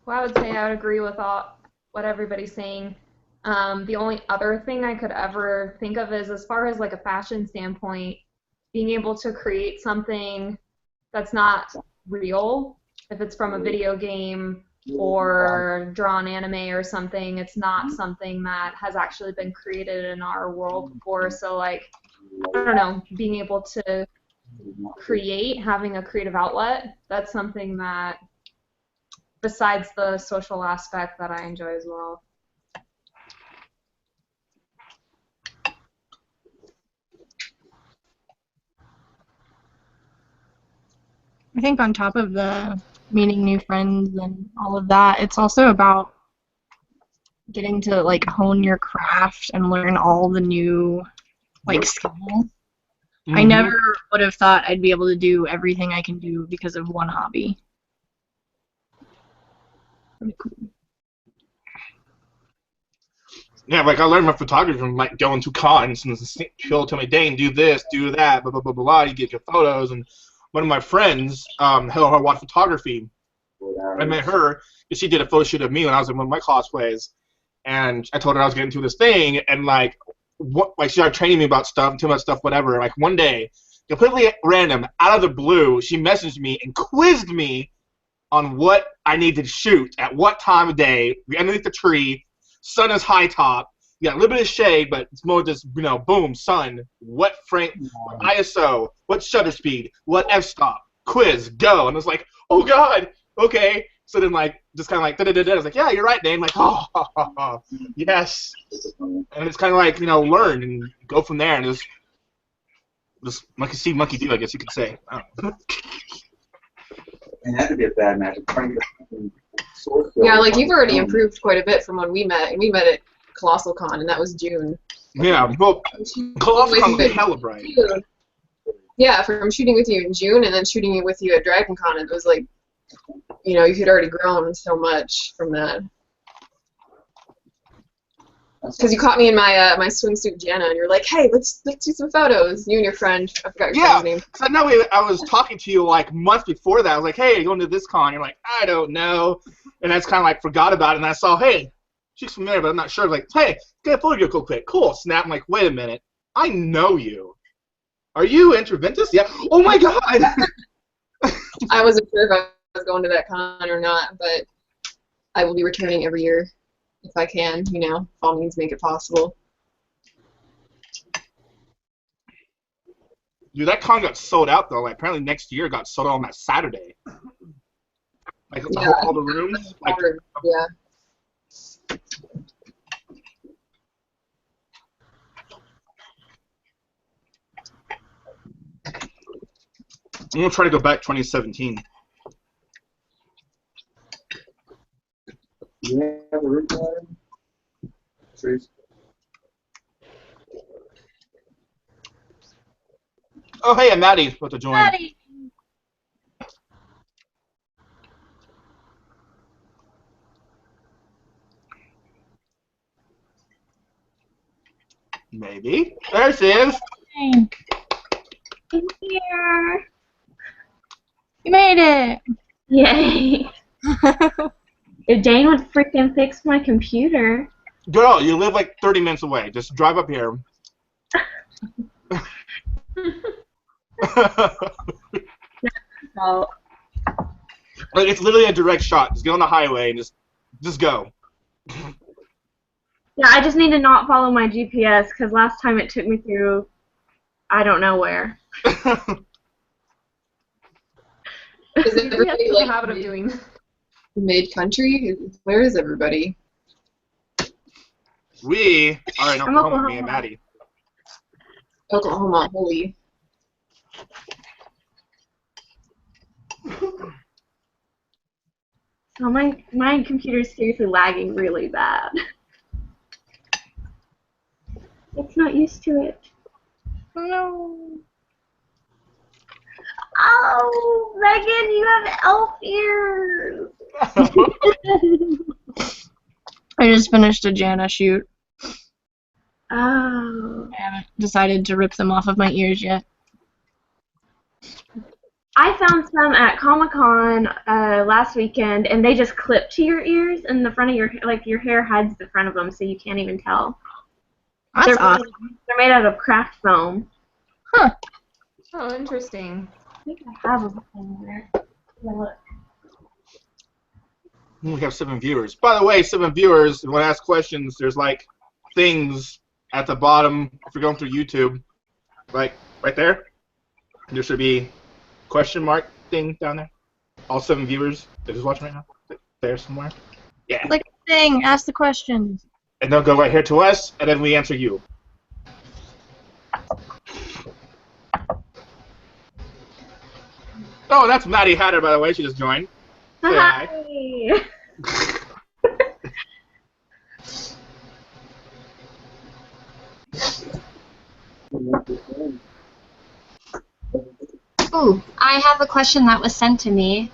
Speaker 5: Well, I would say I would agree with what everybody's saying. The only other thing I could ever think of is, as far as like a fashion standpoint, being able to create something that's not real. If it's from a video game or drawn anime or something, it's not something that has actually been created in our world before. So like, I don't know, being able to create, having a creative outlet, that's something that, besides the social aspect, that I enjoy as well.
Speaker 3: I think on top of the meeting new friends and all of that, it's also about getting to like hone your craft and learn all the new like skills. I never would have thought I'd be able to do everything I can do because of one hobby. Pretty cool.
Speaker 1: Yeah, like I learned my photography from like going to cons, and people tell me, "Dane, do this, do that, blah blah blah blah blah." You get your photos, and one of my friends, Hello Watch Photography, I met her because she did a photo shoot of me when I was in one of my cosplays, and I told her I was getting into this thing, and like she started training me about stuff, too much stuff, whatever. Like one day, completely random, out of the blue, she messaged me and quizzed me on what I need to shoot at what time of day. We're underneath the tree, sun is high top, you got a little bit of shade, but it's more just, boom, sun, what frame, what ISO, what shutter speed, what f-stop, quiz, go. And I was like, oh god, okay. So then like, just kind of like, da-da-da-da. I was like, yeah, you're right, Dane. Like, oh, yes. And it's kind of like, learn and go from there, and just monkey see, monkey do, I guess you could say. I don't know.
Speaker 7: And that could be a bad match.
Speaker 2: Yeah, like you've already improved quite a bit from when we met, and we met at Colossal Con, and that was June.
Speaker 1: Yeah, well, Colossal Con was hella bright.
Speaker 2: Yeah, from shooting with you in June and then shooting with you at Dragon Con, it was like, you had already grown so much from that. Because you caught me in my my swimsuit Jana, and you're like, hey, let's do some photos. You and your friend, I forgot your friend's name.
Speaker 1: Yeah, I know I was talking to you like months before that. I was like, hey, going to this con. You're like, I don't know. And I just kind of like forgot about it, and I saw, hey, she's familiar, but I'm not sure. I was like, hey, get a photo real quick. Cool. Snap. I'm like, wait a minute. I know you. Are you Interventus? Yeah. Oh my god.
Speaker 2: I wasn't sure if I was going to that con or not, but I will be returning every year if I can. All means make it possible.
Speaker 1: Dude, that con got sold out though. Like apparently next year got sold out on that Saturday. Like
Speaker 2: Yeah.
Speaker 1: all the rooms. Like,
Speaker 2: Yeah.
Speaker 1: I'm gonna try to go back 2017.
Speaker 7: You have a room garden? Trees.
Speaker 1: Oh hey, and Maddie's supposed to join.
Speaker 4: Maddie.
Speaker 1: Maybe. There she is.
Speaker 3: I'm here. You made it.
Speaker 8: Yay. If Dane would freaking fix my computer.
Speaker 1: Girl, you live like 30 minutes away. Just drive up here.
Speaker 8: So,
Speaker 1: Like, it's literally a direct shot. Just get on the highway and just go.
Speaker 8: yeah, I just need to not follow my GPS because last time it took me through I don't know where.
Speaker 2: Is
Speaker 5: Maybe
Speaker 2: everybody
Speaker 5: that's the
Speaker 2: like
Speaker 5: habit of doing.
Speaker 2: mid-country? Where is everybody?
Speaker 1: We are in
Speaker 8: I'm
Speaker 1: Oklahoma, me and
Speaker 8: Oklahoma.
Speaker 1: Maddie.
Speaker 2: Oklahoma, holy.
Speaker 8: So my computer's seriously lagging really bad. It's not used to it.
Speaker 3: No.
Speaker 8: Oh, Megan, you have elf ears.
Speaker 3: I just finished a Jana shoot.
Speaker 8: Oh.
Speaker 3: I haven't decided to rip them off of my ears yet.
Speaker 8: I found some at Comic-Con last weekend, and they just clip to your ears, and the front of your hair hides the front of them, so you can't even tell.
Speaker 3: That's
Speaker 8: they're
Speaker 3: awesome.
Speaker 8: They're made out of craft foam.
Speaker 5: Oh, interesting.
Speaker 8: I think I have them somewhere. Look.
Speaker 1: We have 7 viewers. By the way, 7 viewers, if you want to ask questions, there's like things at the bottom if you're going through YouTube. Like right there. There should be question mark thing down there. All 7 viewers that is watching right now. There somewhere. Yeah.
Speaker 3: Like a thing. Ask the questions.
Speaker 1: And they'll go right here to us, and then we answer you. Oh, that's Maddie Hatter, by the way. She just joined. Say hi.
Speaker 8: Hi.
Speaker 4: Ooh, I have a question that was sent to me,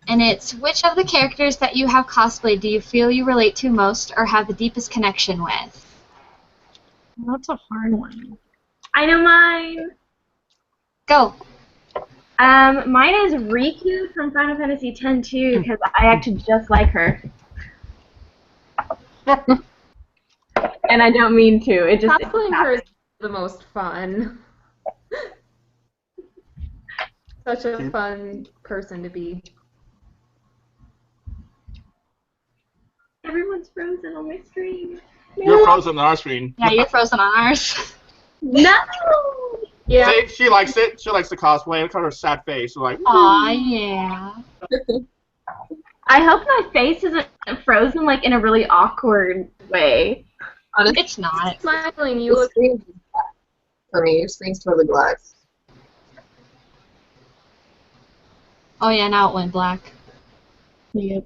Speaker 4: and it's which of the characters that you have cosplayed do you feel you relate to most or have the deepest connection with?
Speaker 3: That's a hard one.
Speaker 8: I know mine.
Speaker 4: Go.
Speaker 8: Mine is Riku from Final Fantasy X too, because I acted just like her. And I don't mean to. It just
Speaker 5: Cosplaying her is the most fun. Such a fun person to be.
Speaker 8: Everyone's frozen on my screen.
Speaker 1: You're frozen on our screen.
Speaker 4: Yeah, you're frozen on ours.
Speaker 8: No.
Speaker 5: Yeah.
Speaker 1: See, she likes it. She likes the cosplay. Look at her sad face. She's like,
Speaker 4: Aw, yeah.
Speaker 8: I hope my face isn't frozen like in a really awkward way.
Speaker 2: Honestly,
Speaker 4: It's not.
Speaker 5: Smiling, you
Speaker 2: the
Speaker 5: look.
Speaker 2: screen's black for me. Your screen's totally black.
Speaker 4: Oh yeah, now it went black.
Speaker 3: Yep.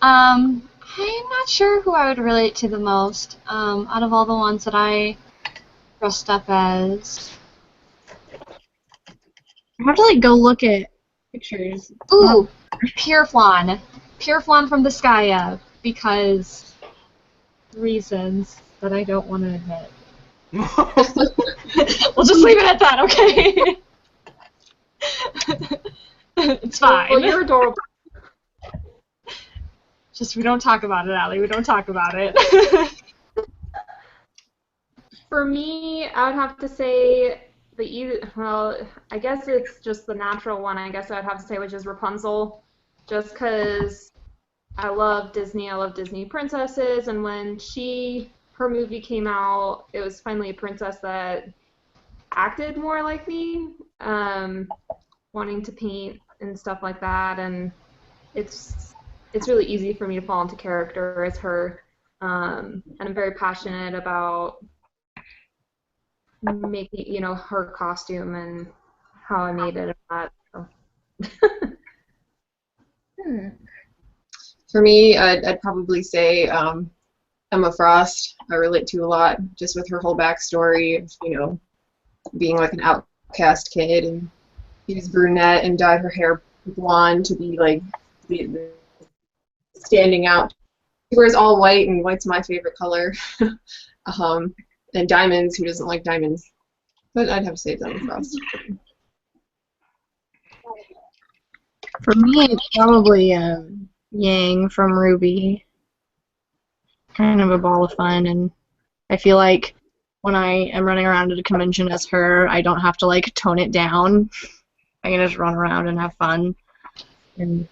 Speaker 4: I'm not sure who I would relate to the most. Out of all the ones that I dressed up as.
Speaker 3: I have to like go look at pictures.
Speaker 4: Ooh, Pureflon. Pureflon from Disgaea, because reasons that I don't want to admit. We'll just leave it at that, okay? It's fine.
Speaker 5: Well, you're adorable.
Speaker 4: Just we don't talk about it, Allie. We don't talk about it.
Speaker 5: For me, I would have to say well, I guess it's just the natural one. I guess I would have to say, which is Rapunzel, just because I love Disney. I love Disney princesses, and when her movie came out, it was finally a princess that acted more like me, wanting to paint and stuff like that, and it's really easy for me to fall into character as her, and I'm very passionate about making, her costume and how I made it and that. So.
Speaker 2: For me, I'd probably say Emma Frost. I relate to a lot, just with her whole backstory of, being like an outcast kid, and she was brunette and dyed her hair blonde to be like the standing out. She wears all white, and white's my favorite color. And diamonds. Who doesn't like diamonds? But I'd have to say Diamond Frost.
Speaker 3: For me, it's probably Yang from Ruby. Kind of a ball of fun, and I feel like when I am running around at a convention as her, I don't have to like tone it down. I can just run around and have fun. And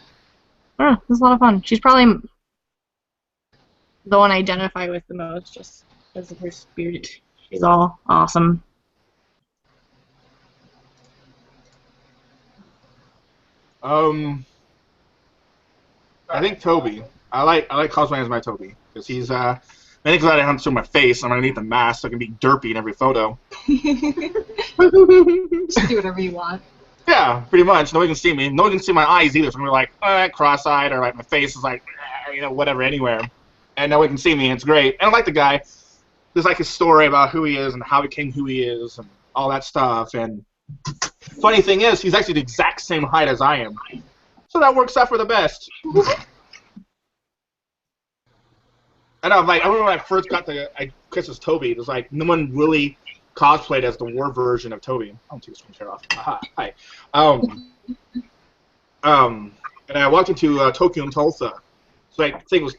Speaker 3: it's a lot of fun. She's probably the one I identify with the most, just because of her spirit. She's all awesome.
Speaker 1: I think Toby. I like cosplaying as my Toby because he's mainly because I didn't show my face. I'm underneath the mask, so I can be derpy in every photo.
Speaker 4: Just do whatever you want.
Speaker 1: Yeah, pretty much. Nobody can see me. Nobody can see my eyes either. So I'm gonna be like cross-eyed, or like my face is like whatever anywhere, and nobody can see me. And it's great. And I like the guy. There's like his story about who he is and how he became who he is and all that stuff. And funny thing is, he's actually the exact same height as I am. So that works out for the best. I remember when I first got Chris as Toby, it was like no one really cosplayed as the war version of Toby. I'll take the screen share off. Aha, hi. And I walked into Tokyo and Tulsa. So I think it was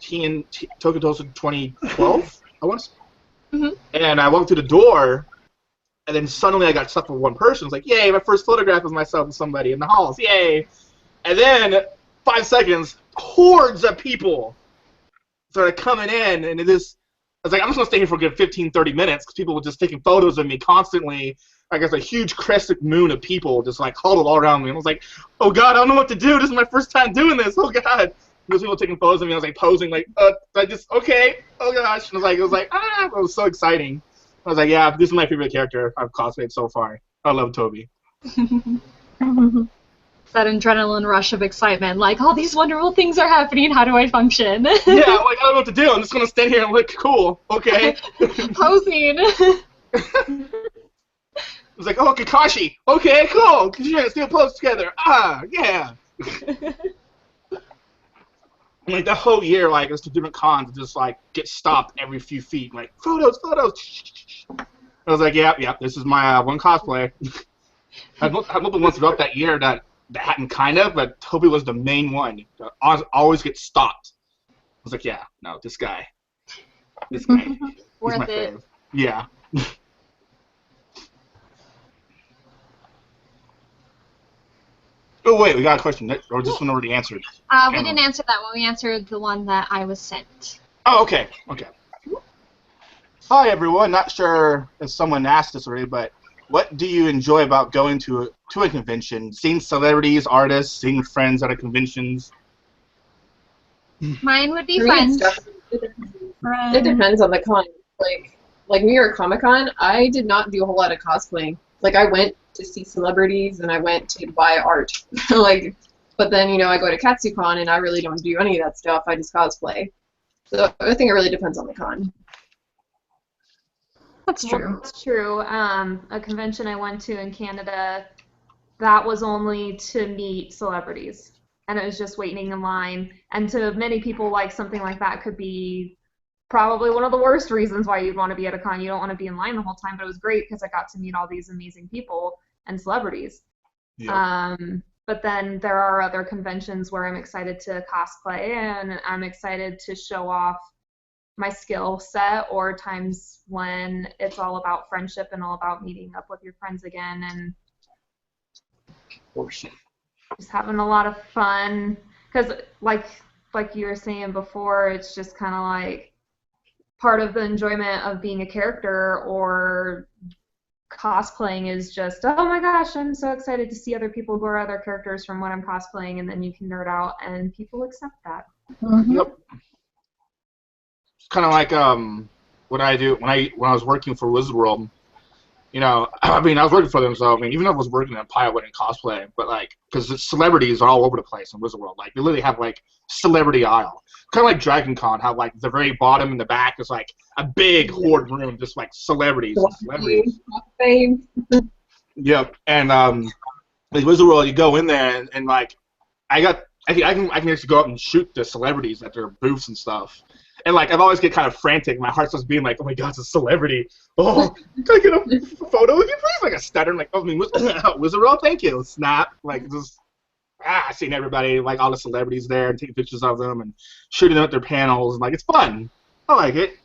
Speaker 1: Tokyo Tulsa 2012, I want to say.
Speaker 4: Mm-hmm.
Speaker 1: And I walked through the door, and then suddenly I got stuck with one person. It's like, yay, my first photograph of myself with somebody in the halls, yay. And then, 5 seconds, hordes of people started coming in, and I was like, I'm just going to stay here for a good 15, 30 minutes, because people were just taking photos of me constantly. I guess a huge crescent moon of people just like huddled all around me. And I was like, oh God, I don't know what to do. This is my first time doing this. Oh God. Those people taking photos of me. I was like posing like, okay. Oh gosh. And it was like, it was so exciting. I was like, yeah, this is my favorite character I've cosplayed so far. I love Toby.
Speaker 4: That adrenaline rush of excitement, like all these wonderful things are happening. How do I function?
Speaker 1: Yeah, I don't know what to do. I'm just gonna stand here and look cool. Okay.
Speaker 4: Posing.
Speaker 1: It was like, oh, Kakashi. Okay, cool. Yeah, let's do a pose together. Yeah. And, like, the whole year, like, there's different cons just, like, get stopped every few feet. Like, photos. I was like, yeah, this is my one cosplay. I've looked once throughout that year that happened kind of, but Toby was the main one. Always get stopped. I was like, yeah, no, this guy. He's my favorite. Yeah. Oh wait, we got a question. Or this one already answered.
Speaker 4: We didn't answer that one. We answered the one that I was sent.
Speaker 1: Oh, okay. Hi everyone. Not sure if someone asked this already, but what do you enjoy about going to a convention? Seeing celebrities, artists, seeing friends at conventions?
Speaker 4: Mine would be friends.
Speaker 2: It depends on the con. Like New York Comic Con, I did not do a whole lot of cosplaying. Like I went to see celebrities and I went to buy art. But then I go to KatsuCon and I really don't do any of that stuff. I just cosplay. So I think it really depends on the con.
Speaker 3: That's true.
Speaker 5: That's true. A convention I went to in Canada, that was only to meet celebrities, and it was just waiting in line. And to many people, like something like that could be probably one of the worst reasons why you'd want to be at a con. You don't want to be in line the whole time, but it was great because I got to meet all these amazing people and celebrities.
Speaker 1: Yeah.
Speaker 5: But then there are other conventions where I'm excited to cosplay and I'm excited to show off my skill set, or times when it's all about friendship and all about meeting up with your friends again and just having a lot of fun. Because like you were saying before, it's just kind of like part of the enjoyment of being a character or cosplaying is just, oh my gosh, I'm so excited to see other people who are other characters from what I'm cosplaying, and then you can nerd out and people accept that.
Speaker 3: Mm-hmm.
Speaker 1: Yep. It's kind of like what I do when I was working for Wizard World. I was working for them, so even though I was working at Pie, I wouldn't cosplay, but because the celebrities are all over the place in Wizard World. Like they literally have celebrity aisle, kind of like Dragon Con, how the very bottom and the back is a big horde room, just celebrities.
Speaker 2: Fame.
Speaker 1: Yep, and Wizard World, you go in there and I got I can actually go up and shoot the celebrities at their booths and stuff. And like I've always get kind of frantic. My heart starts being like, oh my god, it's a celebrity. Oh, can I get a photo with you, please? Like a stutter. I'm like, oh, I mean, Wizard World, thank you. Snap. Like just seeing everybody, like all the celebrities there, and taking pictures of them and shooting them at their panels. And like it's fun. I like it.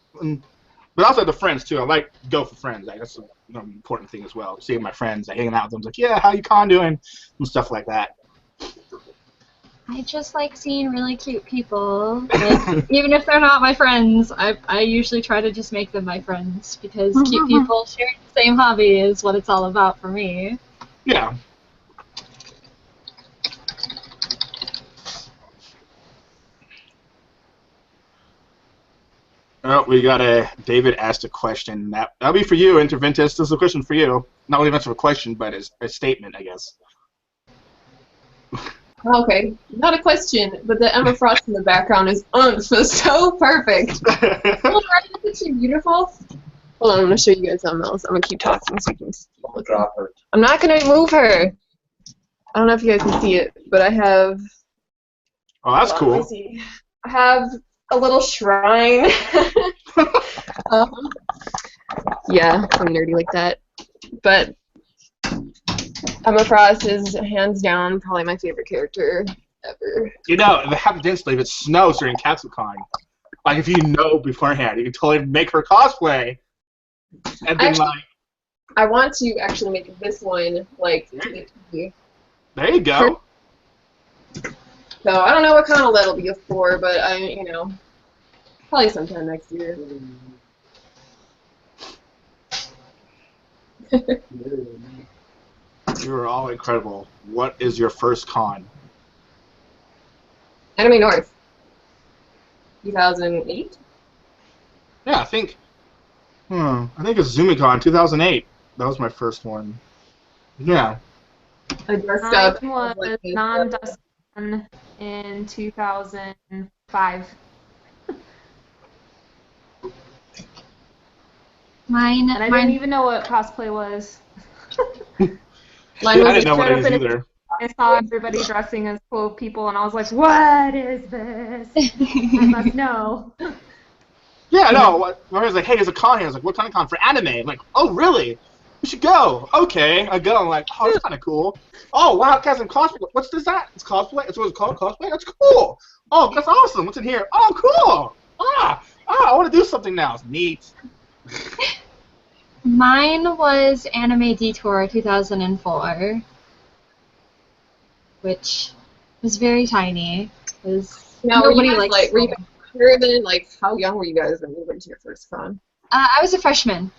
Speaker 1: But also the friends too. I like to go for friends. Like that's an important thing as well. Seeing my friends, like hanging out with them, like yeah, how you con doing, and stuff like that.
Speaker 4: I just like seeing really cute people. Like, even if they're not my friends, I usually try to just make them my friends because cute people sharing the same hobby is what it's all about for me.
Speaker 1: Yeah. Oh, we got a David asked a question. That'll be for you, Interventus. This is a question for you. Not really much of a question, but a statement, I guess.
Speaker 2: Okay, not a question, but the Emma Frost in the background is so perfect. Isn't she beautiful? Hold on, I'm gonna show you guys something else. I'm gonna keep talking so you can see.
Speaker 6: Drop her.
Speaker 2: I'm not gonna move her. I don't know if you guys can see it, but I have.
Speaker 1: Oh, that's cool.
Speaker 2: Let me see. I have a little shrine. Yeah, I'm nerdy like that, but. Emma Frost is hands down probably my favorite character ever.
Speaker 1: You know, if it happens instantly, if it snows during CapsuleCon, like if you know beforehand, you can totally make her cosplay. And then
Speaker 2: I want to actually make this one like to the TV.
Speaker 1: There you go.
Speaker 2: So I don't know what kind of that'll be for, but probably sometime next year.
Speaker 1: You are all incredible. What is your first con?
Speaker 2: Anime North. 2008?
Speaker 1: Yeah, I think it's ZumiCon 2008. That was my first one. Yeah.
Speaker 2: I dressed up.
Speaker 5: Mine was non-Dustin in 2005.
Speaker 4: Mine.
Speaker 5: And I didn't even know what cosplay was.
Speaker 1: I didn't know what it is either.
Speaker 5: I saw everybody dressing as cool people, and I was like, what is this? I must know.
Speaker 1: Yeah, no. I was like, hey, there's a con here. I was like, what kind of con? For anime. I'm like, oh, really? We should go. Okay, I go. I'm like, oh, that's kind of cool. Oh, wow, guys, I'm cosplay. What's this? That? It's cosplay? That's what it's called? Cosplay? That's cool. Oh, that's awesome. What's in here? Oh, cool. I want to do something now. It's neat.
Speaker 4: Mine was Anime Detour 2004, which was very tiny. Nobody liked
Speaker 2: were you younger than, how young were you guys when you went to your first con?
Speaker 4: I was a freshman.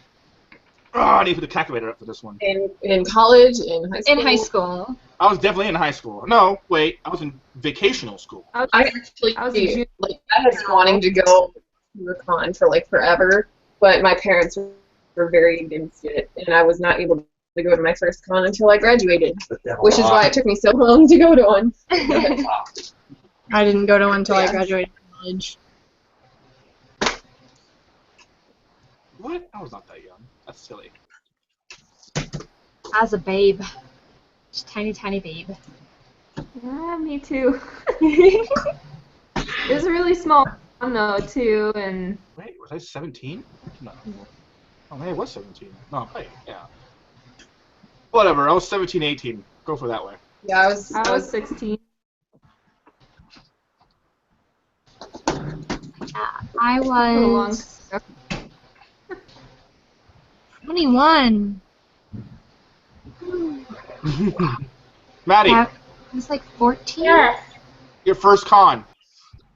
Speaker 1: Oh, I need to put the calculator up for this one.
Speaker 2: In college? In high school?
Speaker 4: In high school.
Speaker 1: I was definitely in high school. No, wait, I was in vacational school.
Speaker 2: I was in I had been wanting to go to a con for forever, but my parents were very against it, and I was not able to go to my first con until I graduated, which is why it took me so long to go to one.
Speaker 3: I didn't go to one until I graduated college.
Speaker 1: What? I was not that young. That's silly.
Speaker 4: As a babe. Just tiny, tiny babe.
Speaker 5: Yeah, me too. It was a really small one, though, too, and...
Speaker 1: Wait, was I 17? No. Oh, maybe I was 17. No, wait, yeah. Whatever, I was 17, 18. Go for that way.
Speaker 2: Yeah, I was
Speaker 5: 16.
Speaker 4: I was 21.
Speaker 1: Maddie.
Speaker 4: I was 14.
Speaker 8: Yes.
Speaker 1: Your first con.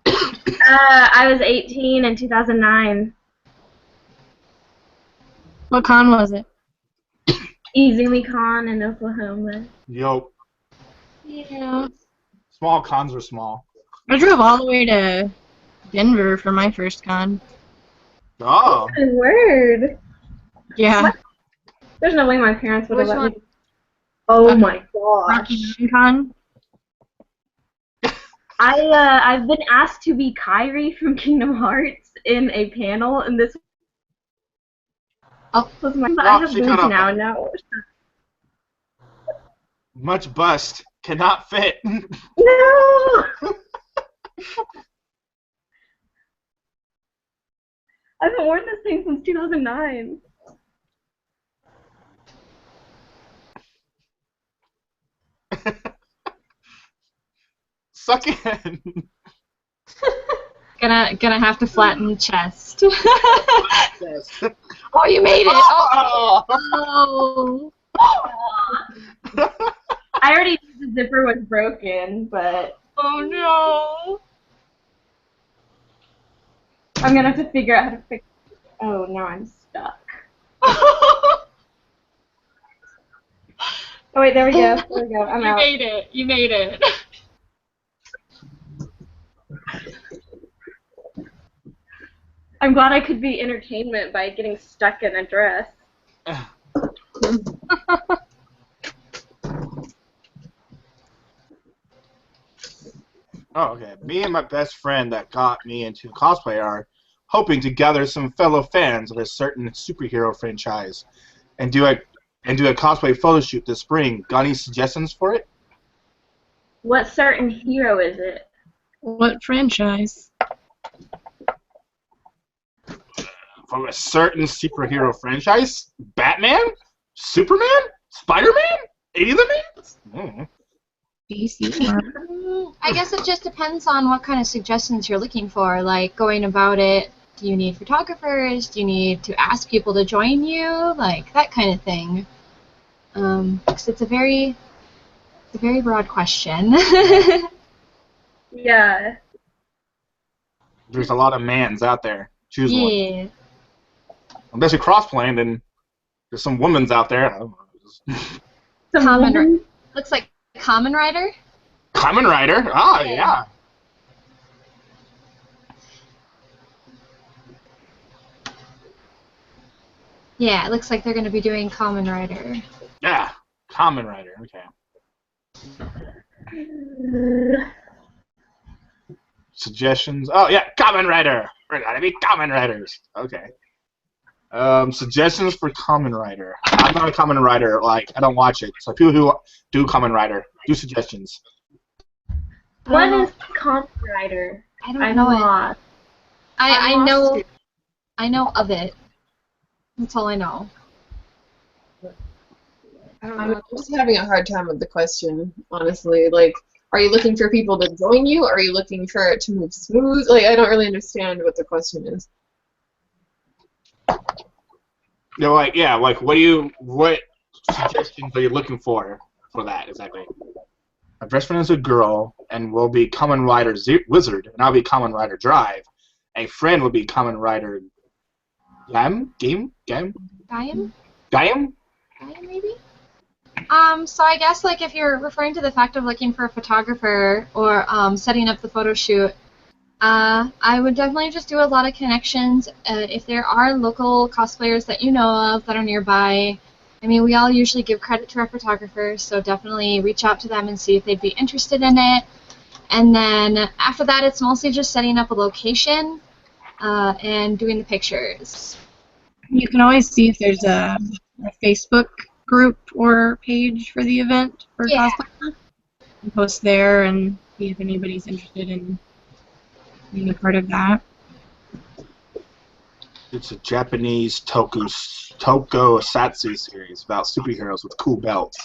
Speaker 8: I was 18 in 2009.
Speaker 3: What con was it?
Speaker 8: EzumiCon in Oklahoma.
Speaker 1: Yo.
Speaker 3: Yeah.
Speaker 1: Small cons are small.
Speaker 3: I drove all the way to Denver for my first con.
Speaker 1: Oh.
Speaker 8: Good word.
Speaker 3: Yeah.
Speaker 8: There's no way my parents would have
Speaker 5: Which
Speaker 8: let
Speaker 5: one?
Speaker 8: me. Oh my gosh.
Speaker 3: Rocky Mountain Con.
Speaker 8: I've been asked to be Kairi from Kingdom Hearts in a panel, and this was my. I have
Speaker 1: she
Speaker 8: boobs
Speaker 1: cut off.
Speaker 8: now. No.
Speaker 1: Much bust. Cannot fit.
Speaker 8: No. thing since 2009.
Speaker 1: Suck in.
Speaker 4: Gonna have to flatten the chest.
Speaker 1: Yes.
Speaker 4: Oh, you made it!
Speaker 1: Oh.
Speaker 4: Oh.
Speaker 8: I already knew the zipper was broken, but
Speaker 4: Oh no!
Speaker 8: I'm gonna have to figure out how to fix it. Oh, now I'm stuck. Oh wait, there we go. There we go. I'm
Speaker 4: You
Speaker 8: out.
Speaker 4: made it. You made it.
Speaker 8: I'm glad I could be entertainment by getting stuck in a dress.
Speaker 1: Oh, okay. Me and my best friend that got me into cosplay are hoping to gather some fellow fans of a certain superhero franchise and do a cosplay photo shoot this spring. Got any suggestions for it?
Speaker 8: What certain hero is it?
Speaker 3: What franchise?
Speaker 1: From a certain superhero franchise? Batman? Superman? Spider-Man? Any of the names?
Speaker 3: DC.
Speaker 4: I guess it just depends on what kind of suggestions you're looking for. Like, going about it, do you need photographers? Do you need to ask people to join you? Like, that kind of thing. 'Cause it's a very broad question.
Speaker 8: Yeah.
Speaker 1: There's a lot of mans out there. Choose one.
Speaker 4: Yeah.
Speaker 1: Unless you're cross-playing, then there's some women's out there. I don't know.
Speaker 4: Common looks like Kamen Rider.
Speaker 1: Kamen Rider? Ah, yeah.
Speaker 4: Yeah, it looks like they're going to be doing Kamen Rider.
Speaker 1: Yeah, Kamen Rider. Okay. Suggestions? Oh, yeah, Kamen Rider. We're gonna be Kamen Riders. Okay. Suggestions for Kamen Rider. I'm not a Kamen Rider. Like, I don't watch it. So people who do Kamen Rider, do suggestions.
Speaker 8: What is Kamen Rider?
Speaker 4: I don't
Speaker 8: I'm
Speaker 4: know it.
Speaker 8: lost.
Speaker 4: I
Speaker 8: I'm
Speaker 4: know
Speaker 8: lost.
Speaker 4: I know of it. That's all I know.
Speaker 2: I'm just having a hard time with the question, honestly. Like, are you looking for people to join you? Or are you looking for it to move smooth? Like, I don't really understand what the question is.
Speaker 1: You know, like, yeah, like, what suggestions are you looking for that, exactly? My best friend is a girl, and will be Kamen Rider Wizard, and I'll be Kamen Rider Drive. A friend will be Kamen Rider Gaim,
Speaker 4: maybe? So I guess, like, if you're referring to the fact of looking for a photographer or setting up the photo shoot, I would definitely just do a lot of connections. If there are local cosplayers that you know of that are nearby, I mean, we all usually give credit to our photographers, so definitely reach out to them and see if they'd be interested in it. And then after that, it's mostly just setting up a location and doing the pictures.
Speaker 3: You can always see if there's a Facebook group or page for the event for cosplay. You can post there and see if anybody's interested in being a part of that.
Speaker 1: It's a Japanese tokusatsu series about superheroes with cool belts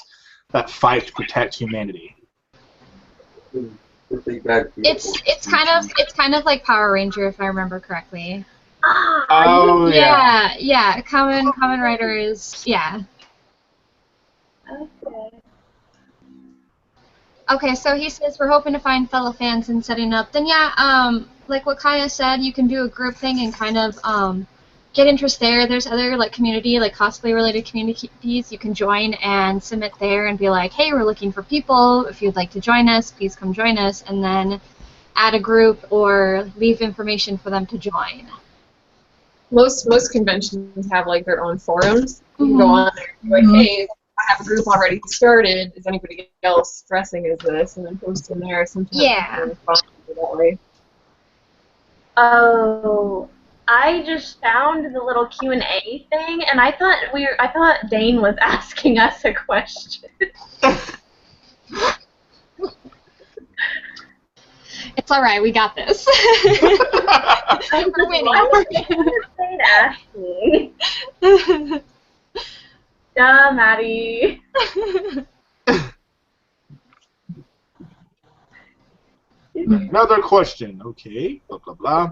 Speaker 1: that fight to protect humanity.
Speaker 4: It's kind of like Power Ranger, if I remember correctly.
Speaker 1: Oh, yeah.
Speaker 4: Yeah. Kamen Rider is, yeah. Okay, so he says we're hoping to find fellow fans and setting up. Then yeah, like what Kaya said, you can do a group thing and kind of get interest there. There's other like community, like cosplay related communities you can join and submit there and be like, hey, we're looking for people. If you'd like to join us, please come join us, and then add a group or leave information for them to join.
Speaker 2: Most conventions have like their own forums. You can go on there and be like, hey, I have a group already started. Is anybody else dressing as this? And then post in there. Sometimes that way.
Speaker 8: Oh, I just found the little Q&A thing, and I thought Dane was asking us a question.
Speaker 4: It's all right, we got this.
Speaker 8: We're winning. saying Ashley. Duh, Maddie.
Speaker 1: Another question. Okay. Blah blah blah.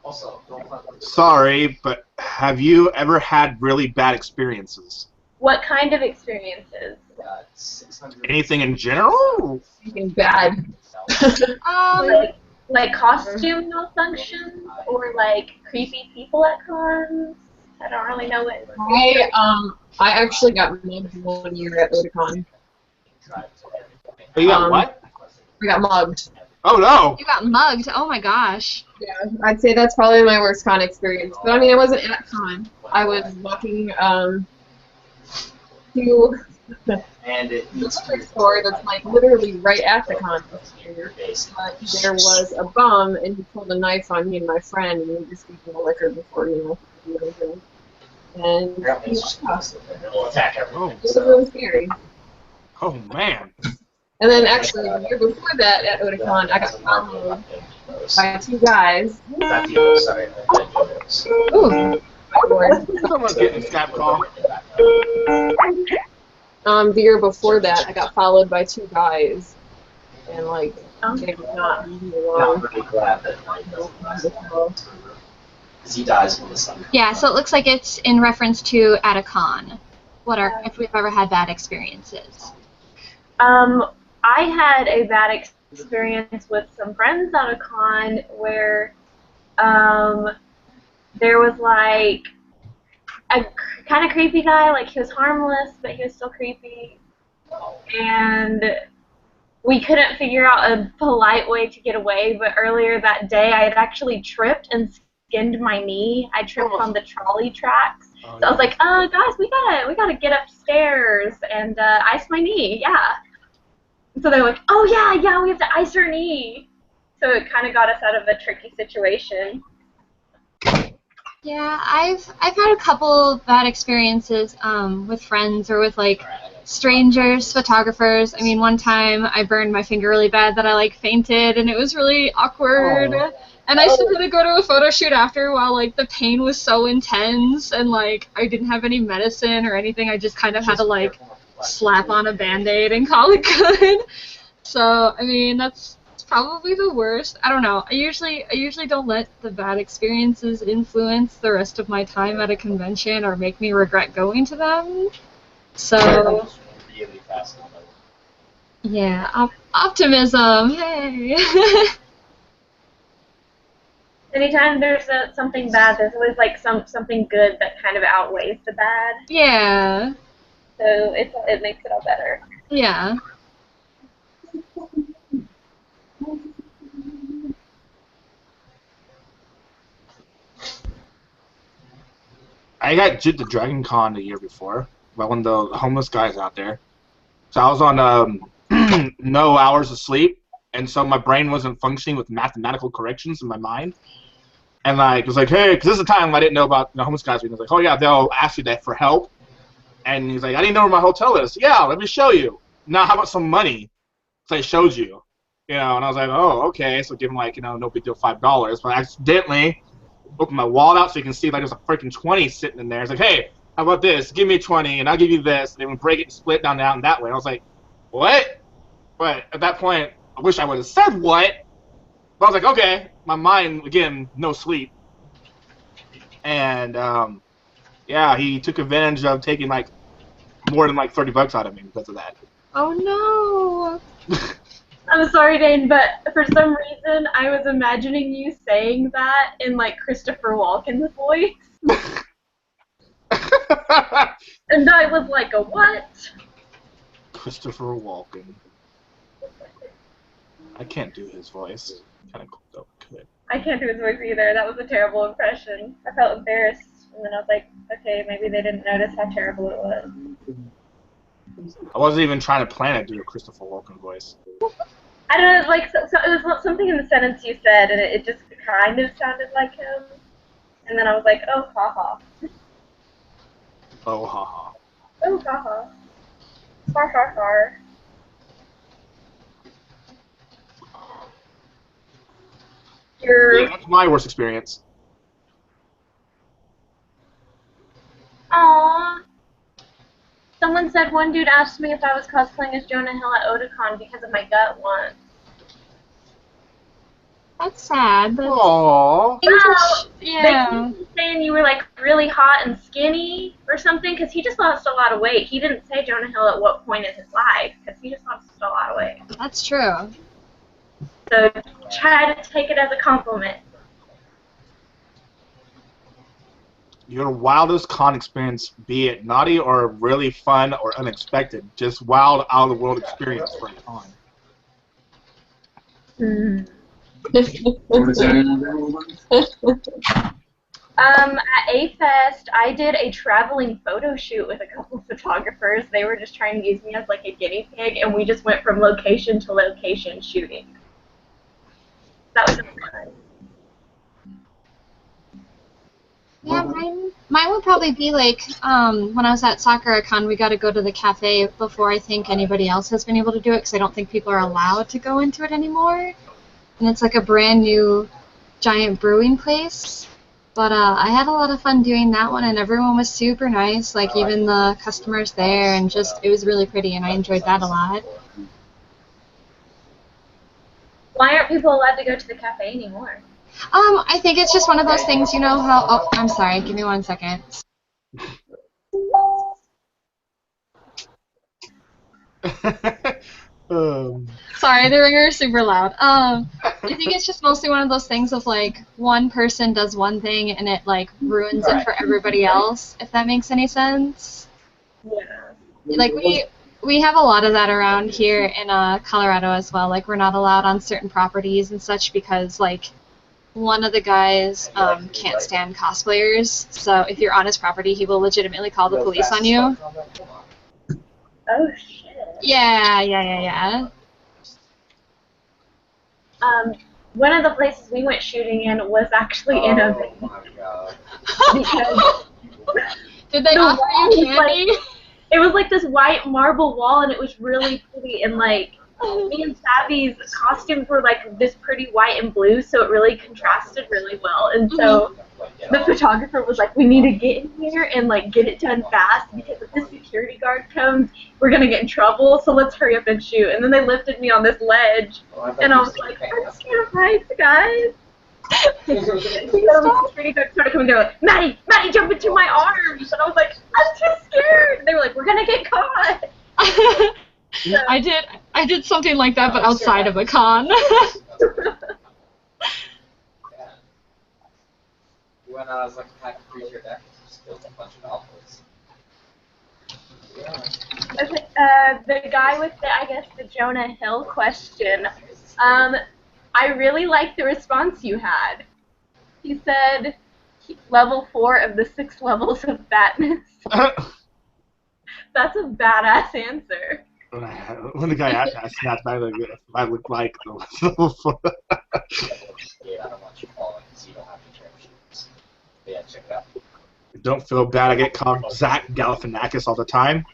Speaker 6: Also, don't
Speaker 1: Sorry, but have you ever had really bad experiences?
Speaker 8: What kind of experiences?
Speaker 6: 600.
Speaker 1: Anything in general?
Speaker 2: Something bad.
Speaker 8: Like costume malfunctions or like creepy people at cons? I don't really know what.
Speaker 2: I actually got mugged 1 year at Otakon.
Speaker 1: Oh, you got what?
Speaker 2: I got mugged.
Speaker 1: Oh no!
Speaker 4: You got mugged. Oh my gosh.
Speaker 2: Yeah, I'd say that's probably my worst con experience. But I mean, I wasn't at con. I was walking to
Speaker 6: And it
Speaker 2: the liquor store that's like literally right at the con. But there was a bum, and he pulled a knife on me and my friend, and we just gave him the liquor before do anything. And
Speaker 6: Apparently it's just constant. It'll attack everything.
Speaker 2: it was really scary.
Speaker 1: Oh man!
Speaker 2: And then actually, the year before that at Otakon, I got followed by 2 guys.
Speaker 6: Not the other side.
Speaker 2: Ooh.
Speaker 1: Someone's getting a Skype call.
Speaker 2: The year before that, I got followed by 2 guys, and like they would not leave me
Speaker 6: I'm
Speaker 2: alone.
Speaker 6: really glad that Mike doesn't last because he dies when the sun comes
Speaker 4: Yeah, so it looks like it's in reference to at a con. If we've ever had bad experiences.
Speaker 8: I had a bad experience with some friends at a con where there was like a kind of creepy guy, like he was harmless, but he was still creepy. And we couldn't figure out a polite way to get away, but earlier that day I had actually tripped and skinned my knee. I tripped on the trolley tracks. So I was like, guys, we gotta get upstairs and ice my knee, yeah. So they were like, oh yeah, we have to ice her knee. So it kind of got us out of a tricky situation.
Speaker 4: Yeah, I've had a couple bad experiences with friends or with like strangers, photographers. I mean, one time I burned my finger really bad that I like fainted, and it was really awkward.
Speaker 1: Oh.
Speaker 4: And I still had to go to a photo shoot after while like the pain was so intense, and like I didn't have any medicine or anything. I just kind of had to like slap on a Band-Aid and call it good. So I mean, that's probably the worst. I don't know. I usually don't let the bad experiences influence the rest of my time at a convention or make me regret going to them. So
Speaker 6: really fast.
Speaker 4: yeah, optimism. Hey.
Speaker 8: Anytime there's something bad, there's always like something good that kind of outweighs the bad.
Speaker 4: Yeah.
Speaker 8: So it makes it all better.
Speaker 4: Yeah.
Speaker 1: I got jipped at Dragon Con the year before by one of the homeless guys out there. So I was on no hours of sleep, and so my brain wasn't functioning with mathematical corrections in my mind. And like it was like, hey, because this is the time I didn't know about the homeless guys. He was like, oh yeah, they'll ask you that for help. And he's like, I didn't know where my hotel is. Yeah, let me show you. Now how about some money? So I showed you. You know, and I was like, oh, okay. So give him like, no big deal, $5. But I accidentally opened my wallet out so you can see like there's a freaking 20 sitting in there. It's like, hey, how about this? Give me 20 and I'll give you this. And then we break it and split down and that way. And I was like, what? But at that point, I wish I would have said what. But I was like, okay. My mind, again, no sleep. And, yeah, he took advantage of taking like more than like $30 out of me because of that.
Speaker 4: Oh no.
Speaker 8: I'm sorry, Dane, but for some reason I was imagining you saying that in like Christopher Walken's voice. And I was like, a what?
Speaker 1: Christopher Walken. I can't do his voice. Kind of cool though. Could.
Speaker 8: I can't do his voice either. That was a terrible impression. I felt embarrassed, and then I was like, okay, maybe they didn't notice how terrible it was.
Speaker 1: I wasn't even trying to plan to do a Christopher Walken voice.
Speaker 8: I don't know, like, so it was something in the sentence you said, and it just kind of sounded like him. And then I was like, oh, haha.
Speaker 1: Oh, haha.
Speaker 8: Oh, haha. Har, har, har.
Speaker 1: Yeah, that's my worst experience.
Speaker 8: said one dude asked me if I was cosplaying as Jonah Hill at Otakon because of my gut once.
Speaker 4: That's sad. But
Speaker 1: Aww.
Speaker 8: Wow.
Speaker 4: yeah.
Speaker 8: They keep saying you were like really hot and skinny or something because he just lost a lot of weight. He didn't say Jonah Hill at what point in his life because he just lost a lot of weight.
Speaker 4: That's true.
Speaker 8: So try to take it as a compliment.
Speaker 1: Your wildest con experience, be it naughty or really fun or unexpected, just wild, out of the world experience for a con.
Speaker 7: What is that in
Speaker 8: At A-Fest, I did a traveling photo shoot with a couple of photographers. They were just trying to use me as like a guinea pig, and we just went from location to location shooting. That was fun.
Speaker 4: Yeah, mine would probably be like when I was at SakuraCon, we got to go to the cafe before I think anybody else has been able to do it because I don't think people are allowed to go into it anymore. And it's like a brand new giant brewing place. But I had a lot of fun doing that one, and everyone was super nice, like even the customers there, and just it was really pretty, and I enjoyed that a lot.
Speaker 8: Why aren't people allowed to go to the cafe anymore?
Speaker 4: I think it's just one of those things, you know how... Oh, I'm sorry, give me 1 second. Sorry, the ringer is super loud. I think it's just mostly one of those things of like one person does one thing and it like ruins it for everybody else, if that makes any sense.
Speaker 8: Yeah.
Speaker 4: Like we have a lot of that around here in Colorado as well. Like we're not allowed on certain properties and such because like one of the guys can't stand cosplayers. So if you're on his property, he will legitimately call the police on you.
Speaker 8: Oh shit.
Speaker 4: Yeah.
Speaker 8: One of the places we went shooting in was actually in a van.
Speaker 6: Oh my god.
Speaker 8: Because
Speaker 4: Did they
Speaker 8: the
Speaker 4: offer
Speaker 8: wall
Speaker 4: you
Speaker 8: was, like,
Speaker 4: candy?
Speaker 8: it was like this white marble wall, and it was really pretty. And like me and Savvy's costumes were like this pretty white and blue, so it really contrasted really well. And so the photographer was like, "We need to get in here and like get it done fast because if this security guard comes, we're gonna get in trouble. So let's hurry up and shoot." And then they lifted me on this ledge, and I was like, "I'm scared of heights, guys." The security guard started coming down like, Maddie, jump into my arms. And I was like, I'm too scared. And they were like, we're going to get caught.
Speaker 4: I did something like that, but outside of a con.
Speaker 6: When I was like a pack of creature deck, just killed a bunch of alphas.
Speaker 8: The guy with the Jonah Hill question, I really liked the response you had. He said, level 4 of the 6 levels of fatness. That's a badass answer.
Speaker 1: When the guy asked, I snapped back like, I look like level 4.
Speaker 6: Yeah, I don't want you falling so you don't have to change shoes. Yeah, check it out.
Speaker 1: Don't feel bad. I get called Zach Galifianakis all the time.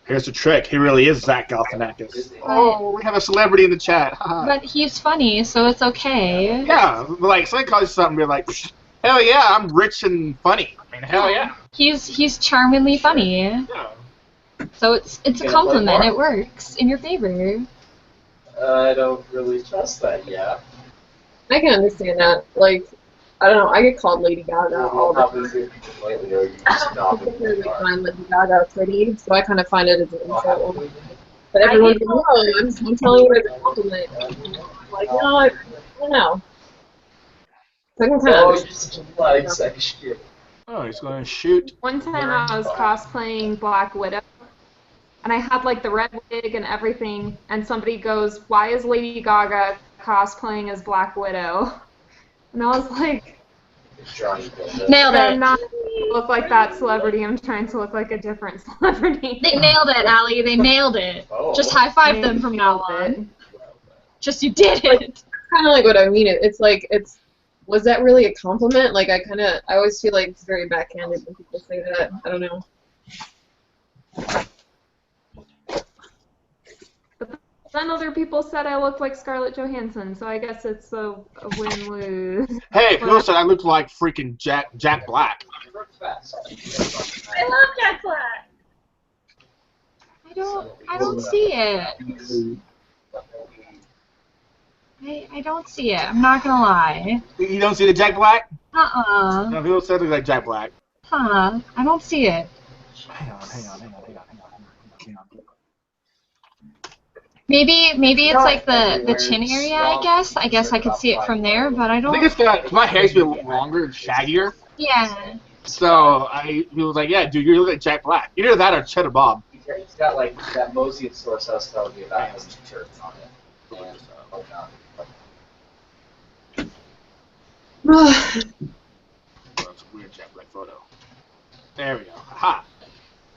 Speaker 1: Here's the trick. He really is Zach Galifianakis. Oh, we have a celebrity in the chat.
Speaker 4: But he's funny, so it's okay.
Speaker 1: Yeah, like somebody calls you something, you're like, hell yeah, I'm rich and funny. I mean, hell yeah.
Speaker 4: He's charmingly funny.
Speaker 1: Yeah.
Speaker 4: So it's a compliment. It works in your favor.
Speaker 6: I don't really trust that yet.
Speaker 2: I can understand that. Like, I don't know, I get called Lady Gaga all the time.
Speaker 6: Lately, or you just not
Speaker 2: I really find Lady Gaga pretty, so I kind of find it as an insult. But everyone's like, no, I'm telling you as a compliment. I'm like, no, I don't know. So I can kind of
Speaker 6: just like second shit.
Speaker 1: Oh, he's going to shoot.
Speaker 5: One time I was cosplaying Black Widow, and I had like the red wig and everything, and somebody goes, "Why is Lady Gaga cosplaying as Black Widow?" And I was like,
Speaker 4: Nailed
Speaker 5: I'm
Speaker 4: it.
Speaker 5: not trying to look like that celebrity, I'm trying to look like a different celebrity.
Speaker 4: They nailed it, Allie. They nailed it.
Speaker 6: Oh.
Speaker 4: Just high five them from now on. Just you did it.
Speaker 2: kind of like what I mean. It's like, was that really a compliment? Like, I always feel like it's very backhanded when people say that. I don't know.
Speaker 5: Then other people said I look like Scarlett Johansson, so I guess it's a win-lose.
Speaker 1: Hey, people said I look like freaking Jack Black.
Speaker 8: I love Jack Black.
Speaker 4: I don't see it. I don't see it. I'm not gonna lie.
Speaker 1: You don't see the Jack Black?
Speaker 4: Uh-uh.
Speaker 1: No, people said it like Jack Black.
Speaker 4: Huh. I don't see it.
Speaker 1: Hang on.
Speaker 4: Maybe it's like the chin area, I guess. I guess I could see it from there, but I
Speaker 1: I think
Speaker 4: don't.
Speaker 1: it's got my hair's be a little longer and shaggier.
Speaker 4: Yeah.
Speaker 1: So he was like, yeah, dude, you look like Jack Black. Either that or Cheddar Bob.
Speaker 6: He's got like that Mosey and Source House telling me about his t-shirt on it. And,
Speaker 1: That's a weird Jack Black photo. There we go. Ha!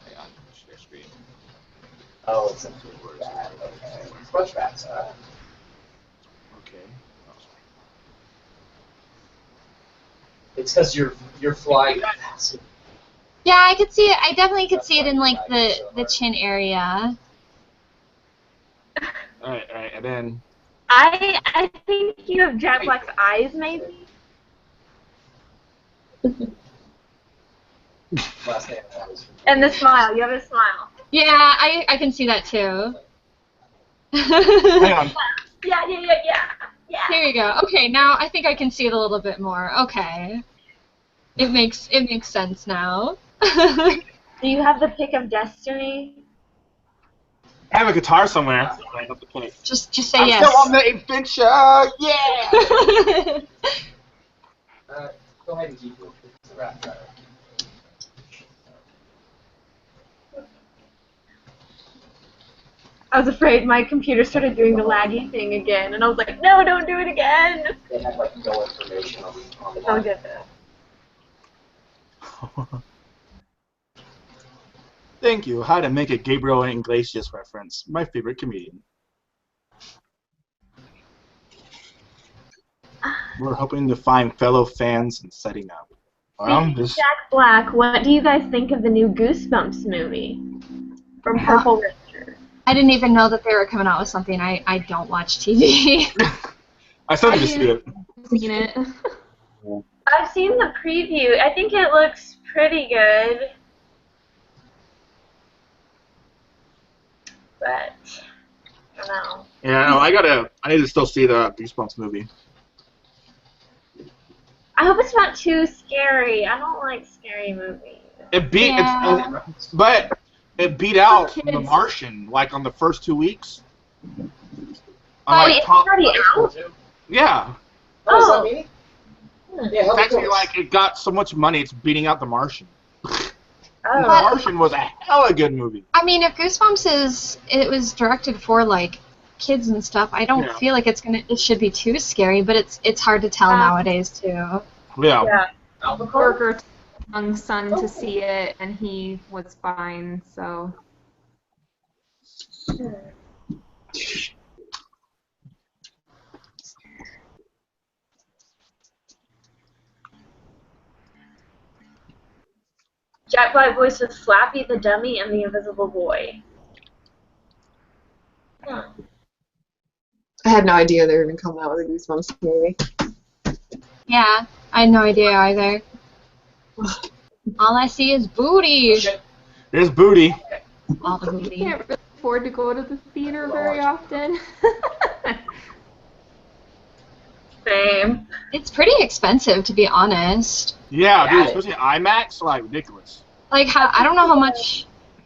Speaker 1: Hang on. Share screen.
Speaker 6: oh, it's a Scrunchbacks.
Speaker 1: Okay.
Speaker 6: It's because you're flying.
Speaker 4: Yeah, I could see it. I definitely could see it in like the chin area.
Speaker 1: Alright, and then
Speaker 8: I think you have Jack Black's eyes, maybe.
Speaker 6: Last name was.
Speaker 8: And the smile. You have a smile.
Speaker 4: Yeah, I can see that too.
Speaker 1: hang on.
Speaker 8: Yeah.
Speaker 4: Here you go. Okay, now I think I can see it a little bit more. Okay. It makes sense now.
Speaker 8: Do you have the pick of destiny?
Speaker 1: I have a guitar somewhere.
Speaker 4: Just say
Speaker 1: I'm
Speaker 4: yes.
Speaker 1: still on the adventure, yeah!
Speaker 6: Go ahead and keep it. It's a rap driver.
Speaker 8: I was afraid my computer started doing the laggy thing again, and I was like, no, don't do it again.
Speaker 6: They had like no information on the
Speaker 8: I'll
Speaker 6: line.
Speaker 8: get that.
Speaker 1: Thank you. How to make a Gabriel Iglesias reference. My favorite comedian. We're hoping to find fellow fans and setting up.
Speaker 8: Jack Black, what do you guys think of the new Goosebumps movie from Purple Ranger?
Speaker 4: I didn't even know that they were coming out with something. I don't watch TV.
Speaker 1: I still need to see it.
Speaker 5: Seen it.
Speaker 8: I've seen the preview. I think it looks pretty good. But I don't know.
Speaker 1: Yeah, no, I need to still see the Goosebumps movie.
Speaker 8: I hope it's not too scary. I don't like scary movies.
Speaker 1: But it beat out
Speaker 5: For
Speaker 1: The
Speaker 5: kids.
Speaker 1: Martian like on the first 2 weeks.
Speaker 8: Oh, it's already out?
Speaker 1: Yeah.
Speaker 6: Oh, is that
Speaker 8: Oh.
Speaker 6: me?
Speaker 1: It's
Speaker 6: Yeah, how
Speaker 1: actually
Speaker 6: goes?
Speaker 1: like it got so much money it's beating out The Martian.
Speaker 8: Oh.
Speaker 1: The Martian was a hella good movie.
Speaker 4: I mean, if Goosebumps it was directed for like kids and stuff, I don't
Speaker 1: Yeah.
Speaker 4: feel like it should be too scary, but it's hard to tell nowadays too.
Speaker 1: Yeah.
Speaker 8: Yeah.
Speaker 5: Coworker took my young son to see it, and he was fine. So
Speaker 8: Jack Black voices Slappy the Dummy and the Invisible Boy.
Speaker 2: I had no idea they were going to come out with a Goosebumps movie.
Speaker 4: Yeah, I had no idea either. All I see is booty.
Speaker 1: There's booty.
Speaker 4: All the
Speaker 5: I
Speaker 4: booty.
Speaker 5: can't really afford to go to the theater very often.
Speaker 8: Same.
Speaker 4: It's pretty expensive, to be honest.
Speaker 1: Yeah, dude, especially IMAX, like ridiculous.
Speaker 4: Like, I don't know how much.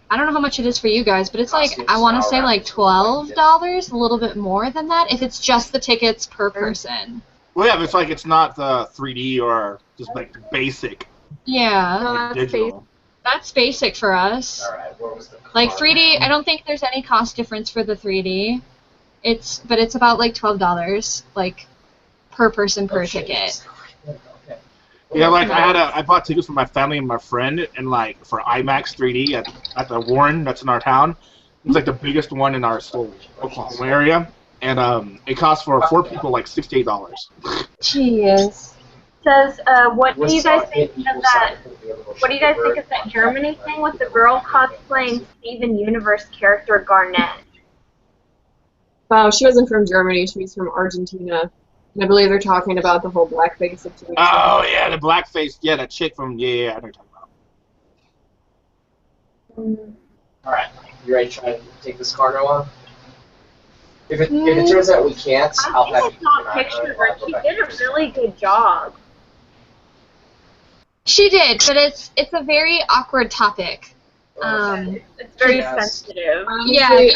Speaker 4: I don't know how much it is for you guys, but it's like I want to say like $12, a little bit more than that, if it's just the tickets per person.
Speaker 1: Well, yeah, but it's like it's not the 3D or just like basic
Speaker 4: Yeah,
Speaker 5: No,
Speaker 1: like,
Speaker 5: that's
Speaker 1: digital.
Speaker 4: that's basic for us.
Speaker 6: Alright, where was the
Speaker 4: Like
Speaker 6: car?
Speaker 4: 3D, I don't think there's any cost difference for the 3D. But it's about like $12, like per person per ticket.
Speaker 6: Okay.
Speaker 1: Yeah, like I bought tickets for my family and my friend, and like for IMAX 3D at the Warren that's in our town. It's like the biggest one in our whole Oklahoma area, and it costs for 4 people like $68.
Speaker 4: Jeez.
Speaker 8: Says, what do you guys think
Speaker 6: Equal
Speaker 8: of that?
Speaker 6: sign for the other
Speaker 8: What do you guys think of that Germany thing with the girl cosplaying Steven Universe character Garnet?
Speaker 2: She wasn't from Germany, she was from Argentina. And I believe they're talking about the whole blackface situation.
Speaker 1: Oh yeah, the blackface. Yeah, that chick from I know what you're talking about.
Speaker 6: Alright, you ready to try to take this Carno on? If it turns out we can't, I'll
Speaker 8: I
Speaker 6: have
Speaker 8: think
Speaker 6: you
Speaker 8: I saw a picture of her. She did a really good job.
Speaker 4: She did, but it's a very awkward topic.
Speaker 8: It's very
Speaker 6: Yes.
Speaker 8: sensitive.
Speaker 2: Honestly,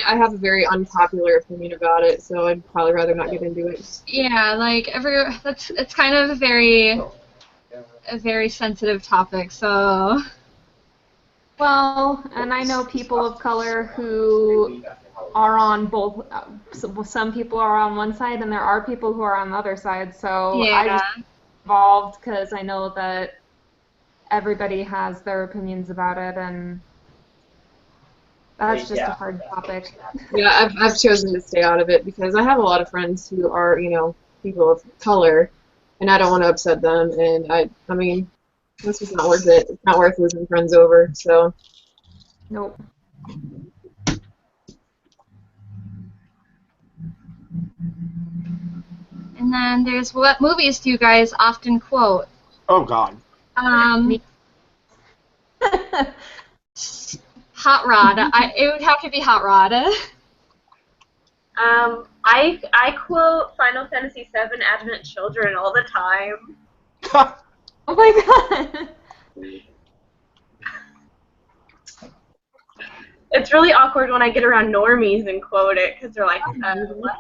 Speaker 2: I have a very unpopular opinion about it, so I'd probably rather not get into it.
Speaker 4: Yeah, like it's kind of a very sensitive topic. So
Speaker 5: Well, and I know people of color who are on both. Some people are on one side, and there are people who are on the other side. So I just involved because I know that everybody has their opinions about it, and that's just a hard topic.
Speaker 2: Yeah, I've chosen to stay out of it because I have a lot of friends who are, people of color, and I don't want to upset them. And I mean, this is not worth it. It's not worth losing friends over. So.
Speaker 5: Nope.
Speaker 4: and then there's what movies do you guys often quote?
Speaker 1: Oh God.
Speaker 4: Hot Rod. It would have to be Hot Rod.
Speaker 8: I quote Final Fantasy VII Advent Children all the time.
Speaker 5: Oh my god.
Speaker 8: It's really awkward when I get around normies and quote it because they're like, what?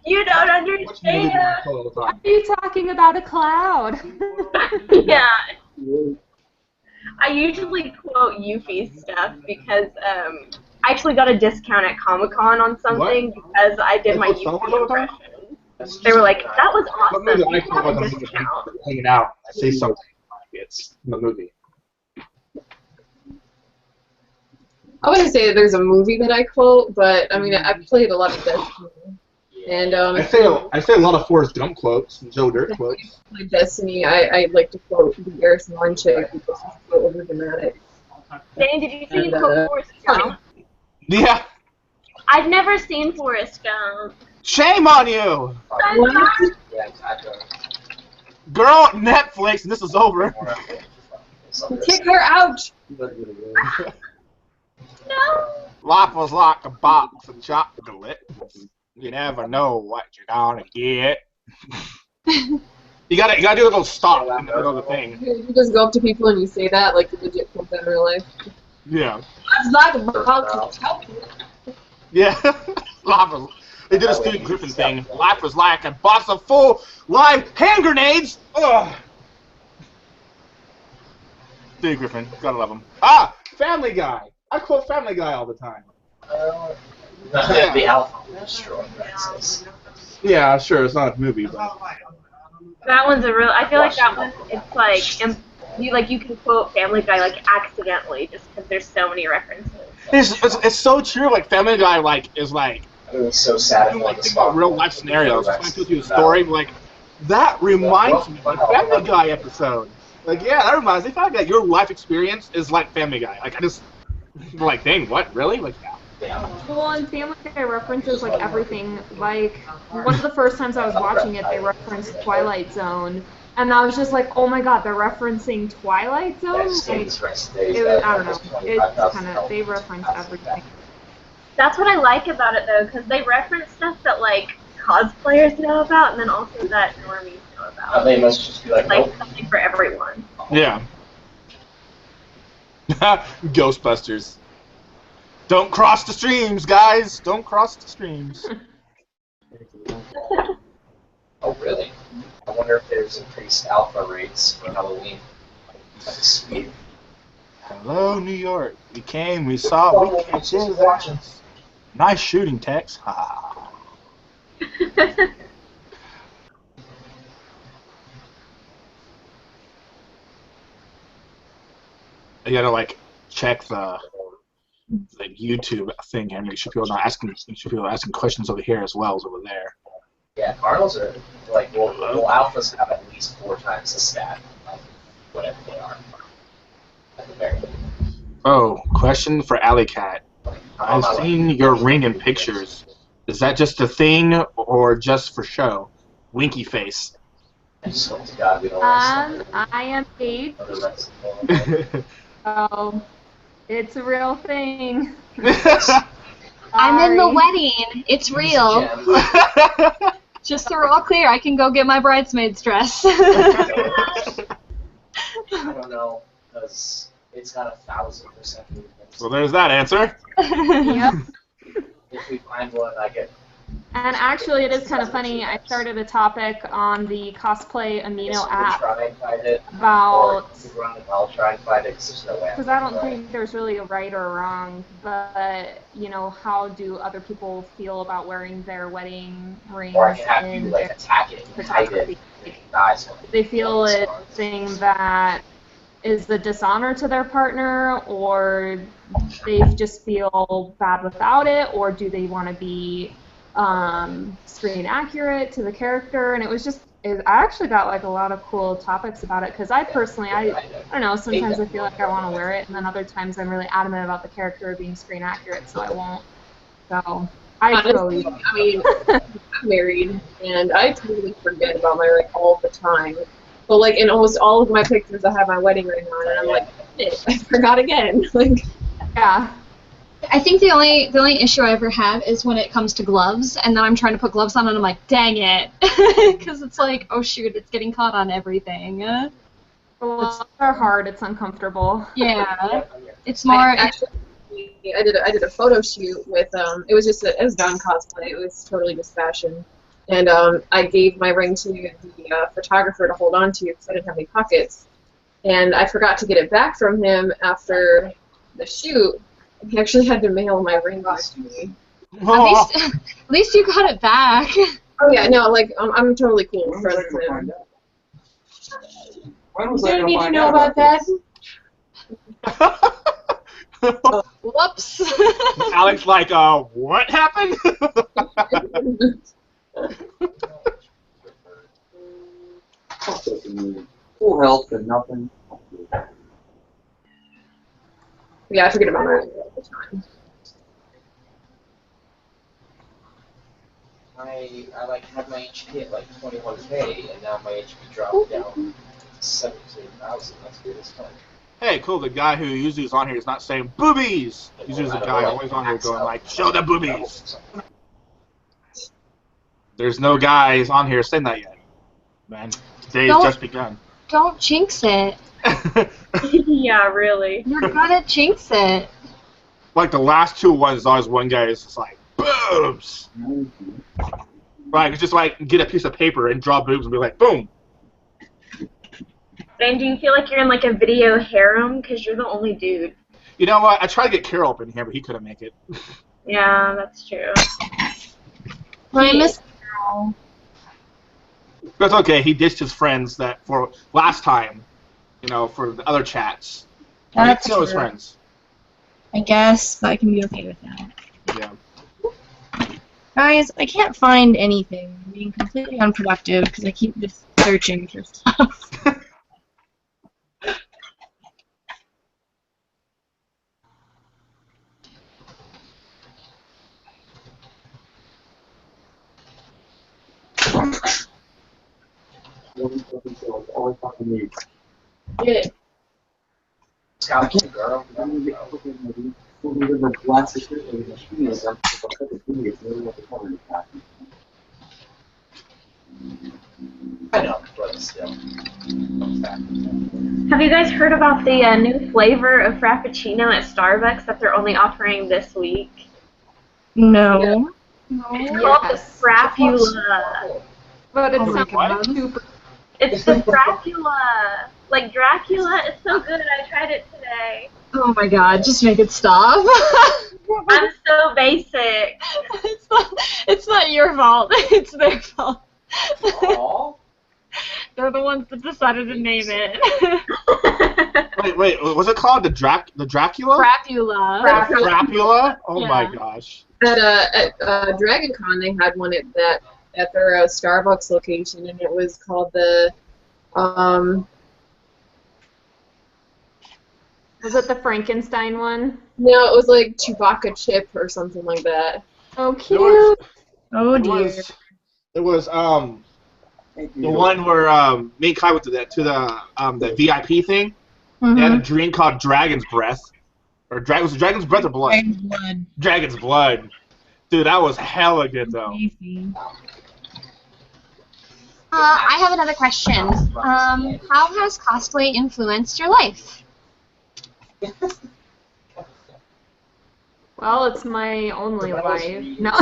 Speaker 8: You don't understand.
Speaker 5: Are you talking about a cloud?
Speaker 8: Yeah. I usually quote Yuffie's stuff because I actually got a discount at Comic-Con on something because I did my Yuffie impression. They were like, that was awesome. You have a discount.
Speaker 1: Hanging out. I say something like it's in the movie.
Speaker 2: I wouldn't say that there's a movie that I quote, but I mean, I've played a lot of Destiny. And
Speaker 1: I say a lot of Forrest Gump quotes and Joe Dirt quotes.
Speaker 2: My Destiny, I like to quote the Eris Morn chick because she's so over dramatic.
Speaker 8: Danny, did you see you quote Forrest Gump?
Speaker 1: Yeah.
Speaker 8: I've never seen Forrest Gump.
Speaker 1: Shame on you!
Speaker 2: What?
Speaker 6: Yeah, exactly.
Speaker 1: Girl, Netflix, and this is over.
Speaker 2: Kick her out!
Speaker 8: No.
Speaker 1: Life was like a box of chocolate. You never know what you're gonna get. you gotta do a little stop in the middle of the thing.
Speaker 2: You just go up to people and you say that like you legit quote that in real life.
Speaker 1: Yeah.
Speaker 2: It's like a box of chocolate.
Speaker 1: Yeah. Life was, they did a Stewie Griffin thing. Life was like a box of full live hand grenades. Ugh. Stewie Griffin, gotta love him. Ah, Family Guy. I quote Family Guy all the time. Yeah.
Speaker 6: The Alpha Destroyer.
Speaker 1: Yeah, sure, it's not a movie, but
Speaker 8: That one's a real. I feel like that one. It's like you can quote Family Guy like accidentally just because there's so many references.
Speaker 1: it's so true. Like Family Guy is like.
Speaker 6: It was so sad.
Speaker 1: Like think about real life scenarios. When I told you a story, like that reminds me of the Family Guy episode. Like yeah, that reminds me. Family Guy, your life experience is like Family Guy. Like I just like dang, what really? Like yeah.
Speaker 5: Well, and Family Guy references like everything. Like one of the first times I was watching it, they referenced Twilight Zone, and I was just like, oh my god, they're referencing Twilight Zone. Like, I don't know. It's kind of they reference everything.
Speaker 8: That's what I like about it though, because they reference stuff that like cosplayers know about, and then also that normies know about.
Speaker 6: They must just be like nope.
Speaker 8: Something for everyone.
Speaker 1: Yeah. Ghostbusters. Don't cross the streams, guys. Don't cross the streams.
Speaker 6: Oh really? I wonder if there's increased alpha rates for Halloween. Speed.
Speaker 1: Hello, New York. We came, we saw, we catch it. Nice shooting, Tex. Ha. You gotta like check the YouTube thing and make sure people not asking questions over here as well as over there.
Speaker 6: Yeah, Cardinals are like well alphas have at least 4 times the stat of whatever they are. At the very least.
Speaker 1: Oh, question for Alley Cat. I've seen your ring in pictures. Is that just a thing or just for show? Winky face.
Speaker 6: I just hope to God we don't
Speaker 5: I am paid. So, it's a real thing.
Speaker 4: I'm in the
Speaker 5: Sorry.
Speaker 4: wedding. It's real.
Speaker 6: Gem.
Speaker 4: Just so we're all clear, I can go get my bridesmaid's dress.
Speaker 6: I don't know, because it's got 1,000% movement.
Speaker 1: Well, there's that answer.
Speaker 5: Yep.
Speaker 6: If we find one, I get.
Speaker 5: And actually, it is kind of funny. I started a topic on the Cosplay Amino app
Speaker 6: Try and find it. Or
Speaker 5: about,
Speaker 6: if we run it, I'll try and find it because there's no way.
Speaker 5: because I don't think there's really a right or wrong, but, you know, how do other people feel about wearing their wedding rings
Speaker 6: Or I can have
Speaker 5: in
Speaker 6: you like
Speaker 5: their
Speaker 6: attack it and hide it.
Speaker 5: photography?
Speaker 6: And it dies when
Speaker 5: They feel it's something that is the dishonor to their partner, or they just feel bad without it, or do they want to be screen accurate to the character? And it was just, I actually got like a lot of cool topics about it, because I personally, I don't know, sometimes I feel like I want to wear it, and then other times I'm really adamant about the character being screen accurate, so I won't. So I
Speaker 2: Honestly,
Speaker 5: totally.
Speaker 2: I mean, I'm married, and I totally forget about my ring all the time. But like in almost all of my pictures, I have my wedding ring on, and I'm like, "Shit, I forgot again." Like,
Speaker 5: Yeah.
Speaker 4: I think the only issue I ever have is when it comes to gloves, and then I'm trying to put gloves on, and I'm like, dang it, because it's like, oh shoot, it's getting caught on everything.
Speaker 5: Well, they're hard. It's uncomfortable.
Speaker 4: Yeah, it's more.
Speaker 2: actually, I did a photo shoot with it was just it was non-cosplay. It was totally just fashion, and I gave my ring to the photographer to hold on to because I didn't have any pockets, and I forgot to get it back from him after the shoot. He actually had to mail my ring back to me.
Speaker 4: At least you got it back.
Speaker 2: Oh yeah, no, like I'm totally cool with friends with him.
Speaker 7: When was
Speaker 2: You
Speaker 7: I
Speaker 2: didn't
Speaker 7: gonna
Speaker 2: need to
Speaker 7: find
Speaker 2: know
Speaker 7: out
Speaker 2: about that.
Speaker 4: Whoops.
Speaker 1: Alex, like, what happened?
Speaker 7: Full health and nothing.
Speaker 2: Yeah, I forget about my ring all the time.
Speaker 6: I like had my HP at like 21K, and now my HP dropped down to 17,000. That's good as fun.
Speaker 1: Hey, cool. The guy who usually is on here is not saying boobies. Usually there's a guy always on here going like, show the boobies. There's no guys on here saying that yet. Man, today's
Speaker 4: Don't-
Speaker 1: just begun.
Speaker 4: Don't jinx it.
Speaker 8: Yeah, really.
Speaker 4: You're gonna jinx it.
Speaker 1: Like the last two ones, always one guy is just like, boobs. Like, it's just like, get a piece of paper and draw boobs and be like, boom.
Speaker 8: Ben, do you feel like you're in like a video harem because you're the only dude?
Speaker 1: You know what? I tried to get Carol up in here, but he couldn't make it.
Speaker 8: Yeah, that's true.
Speaker 3: Well, I miss
Speaker 1: That's okay. He ditched his friends that for last time, you know, for the other chats.
Speaker 3: That's
Speaker 1: He still his
Speaker 3: true.
Speaker 1: friends.
Speaker 3: I guess, but I can be okay with that.
Speaker 1: Yeah.
Speaker 3: Guys, I can't find anything. I'm being completely unproductive because I keep just searching for stuff.
Speaker 7: Always fucking me.
Speaker 2: Yeah.
Speaker 6: Scout the girl. I know, but still.
Speaker 8: Have you guys heard about the new flavor of Frappuccino at Starbucks that they're only offering this week?
Speaker 3: No.
Speaker 8: It's called the Frapula.
Speaker 5: But it
Speaker 4: Oh my
Speaker 5: sounds
Speaker 1: God.
Speaker 5: super.
Speaker 8: It's the Frapula. Like Dracula. It's so good. I tried it today.
Speaker 4: Oh my god, just make it stop.
Speaker 8: I'm so basic.
Speaker 4: It's not your fault. It's their fault.
Speaker 6: Aww.
Speaker 4: They're the ones that decided to name it.
Speaker 1: Wait, was it called the Dracula?
Speaker 4: Frapula.
Speaker 1: The Frapula? Oh my
Speaker 4: Yeah.
Speaker 1: gosh.
Speaker 2: At Dragon Con, they had one at their Starbucks location, and it was called the
Speaker 5: Was it the Frankenstein one?
Speaker 2: no, it was like Chewbacca chip or something like that.
Speaker 5: Oh,
Speaker 1: It
Speaker 5: cute.
Speaker 1: was,
Speaker 3: Oh
Speaker 1: it
Speaker 3: dear.
Speaker 1: was the one where me and Kai went to the VIP thing, They had a drink called Dragon's Breath. Was it Dragon's Breath or Blood?
Speaker 3: Dragon's blood.
Speaker 1: Dragon's Blood. Dude, that was hella good, though.
Speaker 4: I have another question. How has cosplay influenced your life?
Speaker 5: Well, it's my only life. No.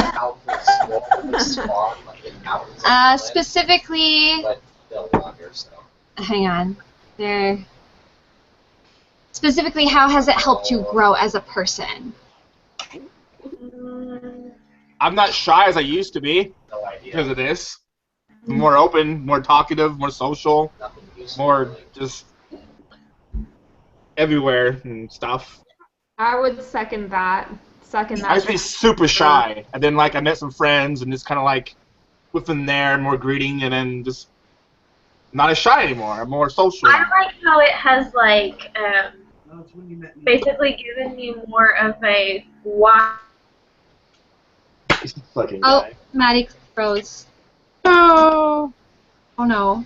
Speaker 4: Specifically, hang on. There. Specifically, how has it helped you grow as a person?
Speaker 1: I'm not shy as I used to be because of this. More open, more talkative, more social, more just everywhere and stuff.
Speaker 5: I would second that.
Speaker 1: I used to be super shy, and then like I met some friends, and just kind of like within there, more greeting, and then just not as shy anymore. I'm more social.
Speaker 8: I like how it has like basically given me more of a why.
Speaker 1: Fucking
Speaker 4: Oh,
Speaker 1: guy.
Speaker 4: Maddie froze. Oh. Oh no.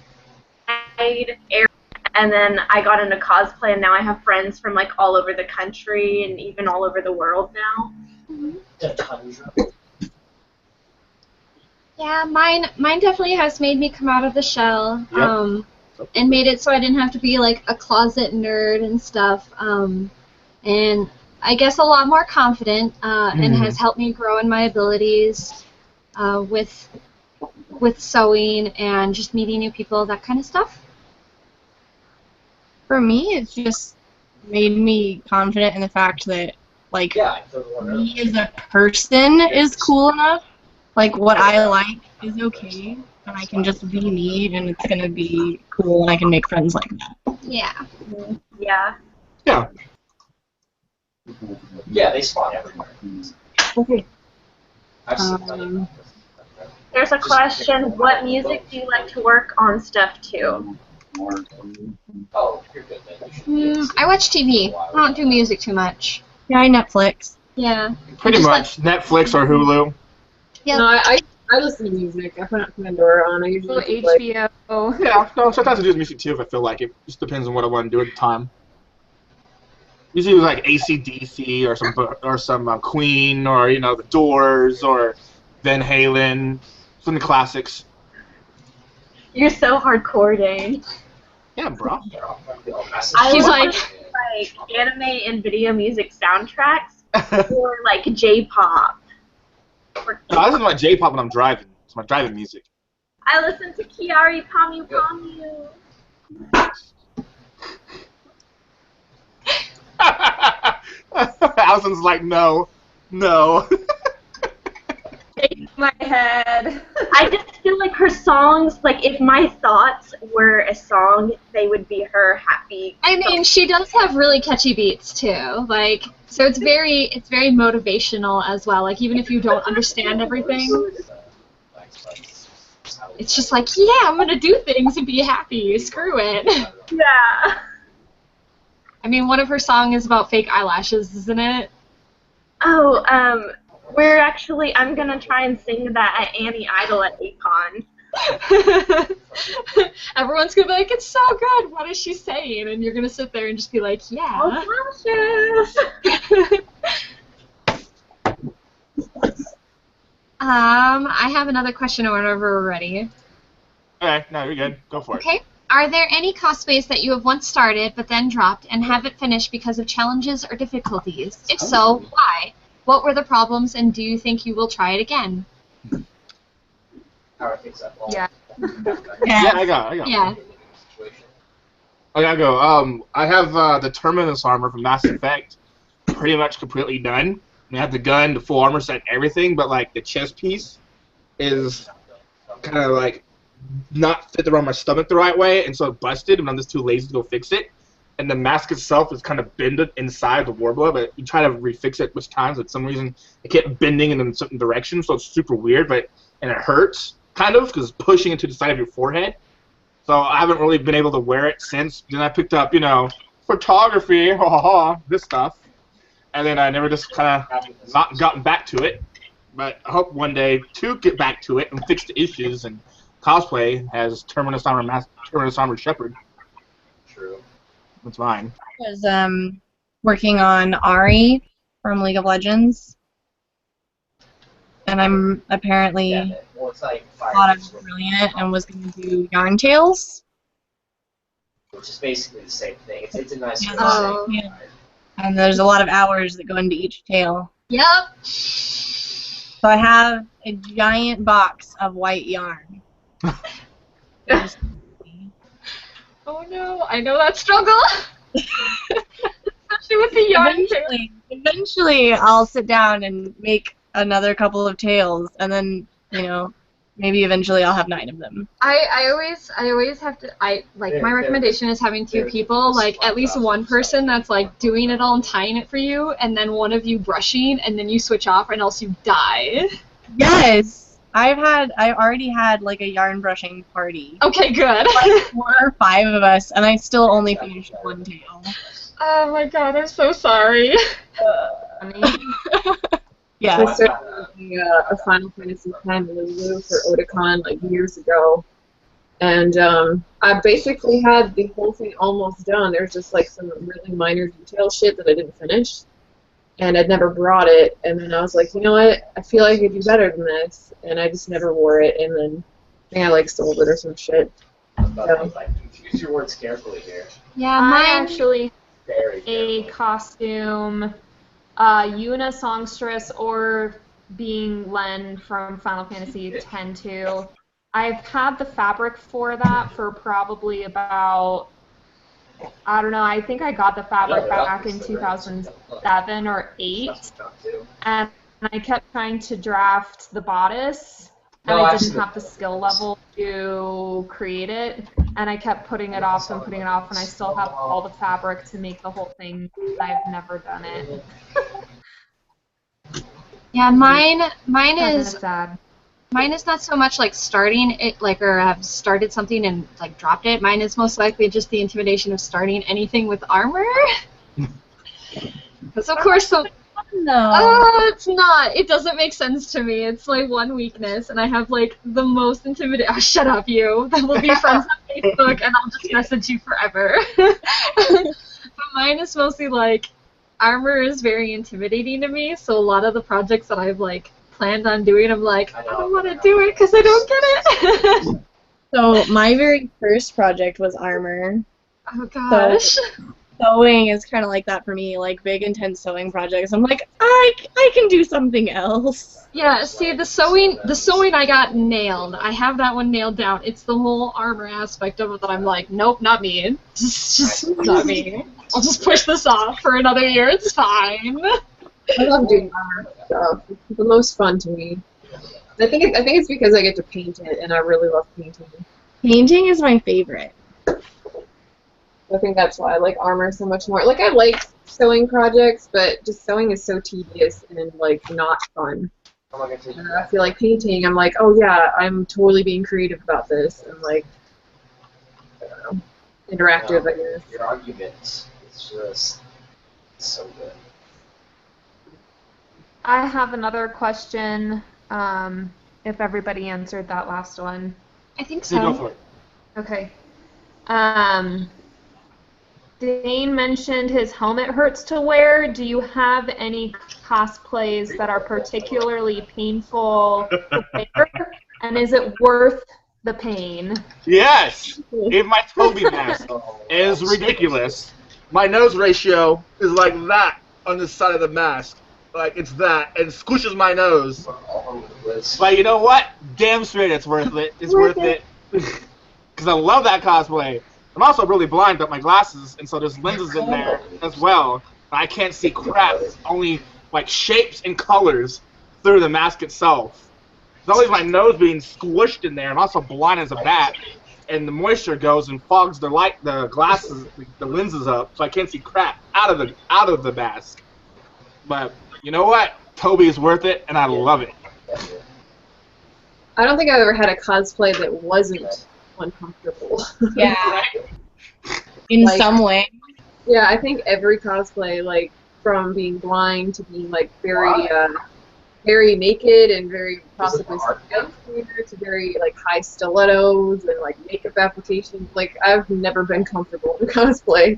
Speaker 8: And then I got into cosplay, and now I have friends from like all over the country and even all over the world now.
Speaker 4: Yeah, mine definitely has made me come out of the shell.
Speaker 1: Yep.
Speaker 4: And made it so I didn't have to be like a closet nerd and stuff. And I guess a lot more confident, and has helped me grow in my abilities with sewing and just meeting new people, that kind of stuff.
Speaker 3: For me, it's just made me confident in the fact that, like, me as a person is cool enough. Like, what I like is okay, and I can just be me, and it's gonna be cool, and I can make friends like that.
Speaker 4: Yeah.
Speaker 8: Yeah.
Speaker 1: Yeah.
Speaker 6: Yeah, they spawn everywhere.
Speaker 3: Okay.
Speaker 6: I've seen plenty.
Speaker 8: There's a question, what music do you like to work on stuff to?
Speaker 6: Oh, you're good then.
Speaker 4: I watch TV. I don't do music too much.
Speaker 3: Yeah, I Netflix.
Speaker 4: Yeah.
Speaker 1: Pretty
Speaker 4: Just
Speaker 1: much Netflix or Hulu.
Speaker 4: Yeah.
Speaker 2: No, I listen to music. I put Pandora on. I usually just, like,
Speaker 5: HBO.
Speaker 1: Yeah, no, sometimes I do music too if I feel like it. Just depends on what I want to do at the time. Usually it's like AC/DC or some Queen or the Doors or Van Halen, some of the classics.
Speaker 8: You're so hardcore, Dane.
Speaker 1: Yeah, bro.
Speaker 8: I
Speaker 4: He's
Speaker 8: like anime and video music soundtracks or like J-pop.
Speaker 1: I listen to my J-pop when I'm driving. It's my driving music.
Speaker 8: I listen to Kiari Pamu Pamu.
Speaker 1: Allison's like, no.
Speaker 5: My head.
Speaker 8: I just feel like her songs, like if my thoughts were a song, they would be her happy.
Speaker 4: I mean, she does have really catchy beats too. Like, so it's very motivational as well. Like, even if you don't understand everything, it's just like, yeah, I'm gonna do things and be happy. Screw it.
Speaker 8: Yeah.
Speaker 4: I mean, one of her songs is about fake eyelashes, isn't it?
Speaker 8: Oh, I'm gonna try and sing that at Annie Idol at Akon.
Speaker 4: Everyone's gonna be like, it's so good. What is she saying? And you're gonna sit there and just be like, yeah. I have another question whenever we're ready.
Speaker 1: Okay, no, you're good. Go for it.
Speaker 4: Okay. Are there any cosplays that you have once started but then dropped and haven't finished because of challenges or difficulties? If so, why? What were the problems, and do you think you will try it again?
Speaker 5: Yeah.
Speaker 1: Yeah, I got it.
Speaker 4: Yeah.
Speaker 1: I gotta go. I have the Terminus armor from Mass Effect pretty much completely done. I have the gun, the full armor set, everything, but like the chest piece is kind of like not fit around my stomach the right way, and so it busted, and I'm just too lazy to go fix it. And the mask itself is kind of bended inside the warbler, but you try to refix it with times, but for some reason it kept bending in a certain direction, so it's super weird, and it hurts, kind of, because it's pushing into the side of your forehead. So I haven't really been able to wear it since. Then I picked up, photography, this stuff, and then I never just kind of not gotten back to it. But I hope one day to get back to it and fix the issues, and cosplay as Terminus Armor Shepard.
Speaker 6: True.
Speaker 1: That's fine.
Speaker 3: I was working on Ari from League of Legends, and I'm apparently
Speaker 6: Yeah, well, it's like
Speaker 3: thought I was
Speaker 6: Fire,
Speaker 3: brilliant and was going to do Yarn Tales.
Speaker 6: which is basically the same thing. It's a nice
Speaker 3: Yeah.
Speaker 4: Oh.
Speaker 3: Yeah. And there's a lot of hours that go into each tale.
Speaker 4: Yep.
Speaker 3: So I have a giant box of white yarn.
Speaker 4: Oh no, I know that struggle. Especially with the yarn too.
Speaker 3: Eventually, I'll sit down and make another couple of tales, and then, maybe eventually I'll have 9 of them.
Speaker 4: I always have to. My recommendation is having 2 people, like at least one person that's like doing it all and tying it for you, and then one of you brushing, and then you switch off, or else you die.
Speaker 3: Yes, I already had like a yarn brushing party.
Speaker 4: Okay, good.
Speaker 3: Like 4 or 5 of us, and I still only finished 1 tale.
Speaker 4: Oh my god, I'm so sorry.
Speaker 3: Yeah.
Speaker 2: I started making a Final Fantasy X Lulu for Otakon like years ago, and I basically had the whole thing almost done. There's just like some really minor detail shit that I didn't finish, and I'd never brought it. And then I was like, you know what? I feel like I could do better than this, and I just never wore it. And then I think I like sold it or some shit.
Speaker 6: Like, use your words carefully here.
Speaker 4: Yeah,
Speaker 5: I
Speaker 4: mine.
Speaker 5: actually
Speaker 6: Very
Speaker 5: a
Speaker 6: carefully.
Speaker 5: costume, Yuna Songstress, or being Len from Final Fantasy X-2. I've had the fabric for that for probably about, I don't know, I think I got the fabric back in 2007 or 8, and I kept trying to draft the bodice, and I didn't have the skill level to create it, and I kept putting it off and putting it off, and I still have all the fabric to make the whole thing, and I've never done it.
Speaker 4: Yeah, mine
Speaker 5: That's
Speaker 4: is
Speaker 5: sad.
Speaker 4: mine is not so much like starting it, like, or have started something and like dropped it. Mine is most likely just the intimidation of starting anything with armor. Because of course,
Speaker 3: No.
Speaker 4: oh, it's not. It doesn't make sense to me. It's like one weakness, and I have like the most intimidating. Oh, shut up, you. Then we'll be friends on Facebook, and I'll just message you forever. But mine is mostly like armor is very intimidating to me. So a lot of the projects that I've like planned on doing, I'm like, I don't want to do it because I don't get it.
Speaker 3: So my very first project was armor.
Speaker 4: Oh gosh.
Speaker 3: Sewing is kind of like that for me, like big intense sewing projects. I'm like, I can do something else.
Speaker 4: Yeah, see, the sewing I got nailed. I have that one nailed down. It's the whole armor aspect of it that I'm like, nope, not me. Just not me. I'll just push this off for another year. It's fine.
Speaker 2: I love doing armor stuff. It's the most fun to me. I think it's because I get to paint it, and I really love painting.
Speaker 3: Painting is my favorite.
Speaker 2: I think that's why I like armor so much more. Like, I like sewing projects, but just sewing is so tedious and like not fun. And I feel like painting, I'm like, oh yeah, I'm totally being creative about this, and like, I don't know, interactive, I guess.
Speaker 6: Your argument is just so good.
Speaker 5: I have another question, if everybody answered that last one.
Speaker 4: I think
Speaker 1: So go
Speaker 4: so.
Speaker 1: for it.
Speaker 5: Okay. Dane mentioned his helmet hurts to wear. Do you have any cosplays that are particularly painful to wear? And is it worth the pain?
Speaker 1: Yes! Even my Toby mask is ridiculous. My nose ratio is like that on the side of the mask. Like, it's that, and squishes my nose. But you know what? Damn straight it's worth it. It's worth it. Because I love that cosplay. I'm also really blind with my glasses, and so there's lenses in there as well. I can't see crap. It's only, like, shapes and colors through the mask itself. It's always my nose being squished in there. I'm also blind as a bat, and the moisture goes and fogs the glasses, the lenses up, so I can't see crap out of the mask. But you know what? Toby is worth it, and I love it.
Speaker 2: I don't think I've ever had a cosplay that wasn't uncomfortable.
Speaker 3: Yeah. In
Speaker 2: Like-
Speaker 3: some way.
Speaker 2: Yeah, I think every cosplay, like, from being blind to being, like, very naked and very possibly unclear to very, like, high stilettos and, like, makeup applications. Like, I've never been comfortable in cosplay.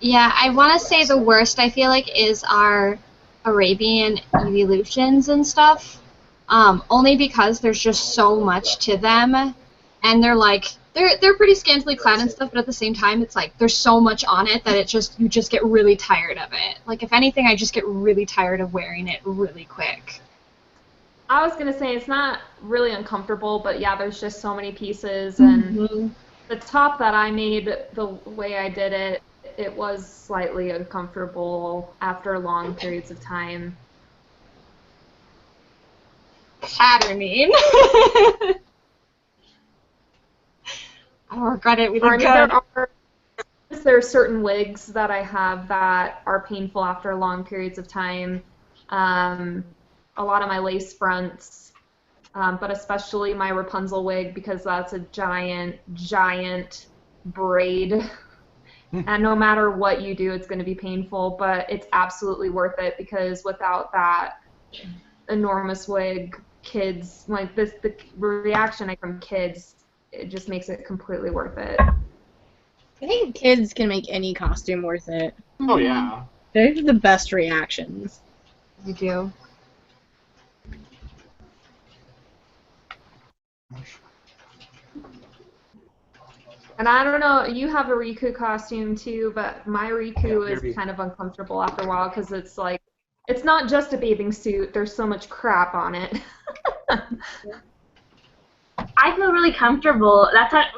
Speaker 4: Yeah, I want to say the worst, I feel like, is our Arabian evolutions and stuff. Only because there's just so much to them, and they're pretty scantily clad and stuff, but at the same time, it's like there's so much on it that you just get really tired of it. Like, if anything, I just get really tired of wearing it really quick.
Speaker 5: I was gonna say it's not really uncomfortable, but yeah, there's just so many pieces, and the top that I made, the way I did it, it was slightly uncomfortable after long periods of time.
Speaker 4: Patterning. I don't regret it. We look good.
Speaker 5: There are certain wigs that I have that are painful after long periods of time. A lot of my lace fronts, but especially my Rapunzel wig, because that's a giant, giant braid. And no matter what you do, it's going to be painful, but it's absolutely worth it, because without that enormous wig, kids, like the reaction I get from kids, it just makes it completely worth it.
Speaker 3: I think kids can make any costume worth it.
Speaker 1: Oh, yeah.
Speaker 3: They have the best reactions.
Speaker 4: We do.
Speaker 5: And I don't know, you have a Riku costume too, but my Riku is kind of uncomfortable after a while, because it's like, it's not just a bathing suit, there's so much crap on it.
Speaker 8: I feel really comfortable.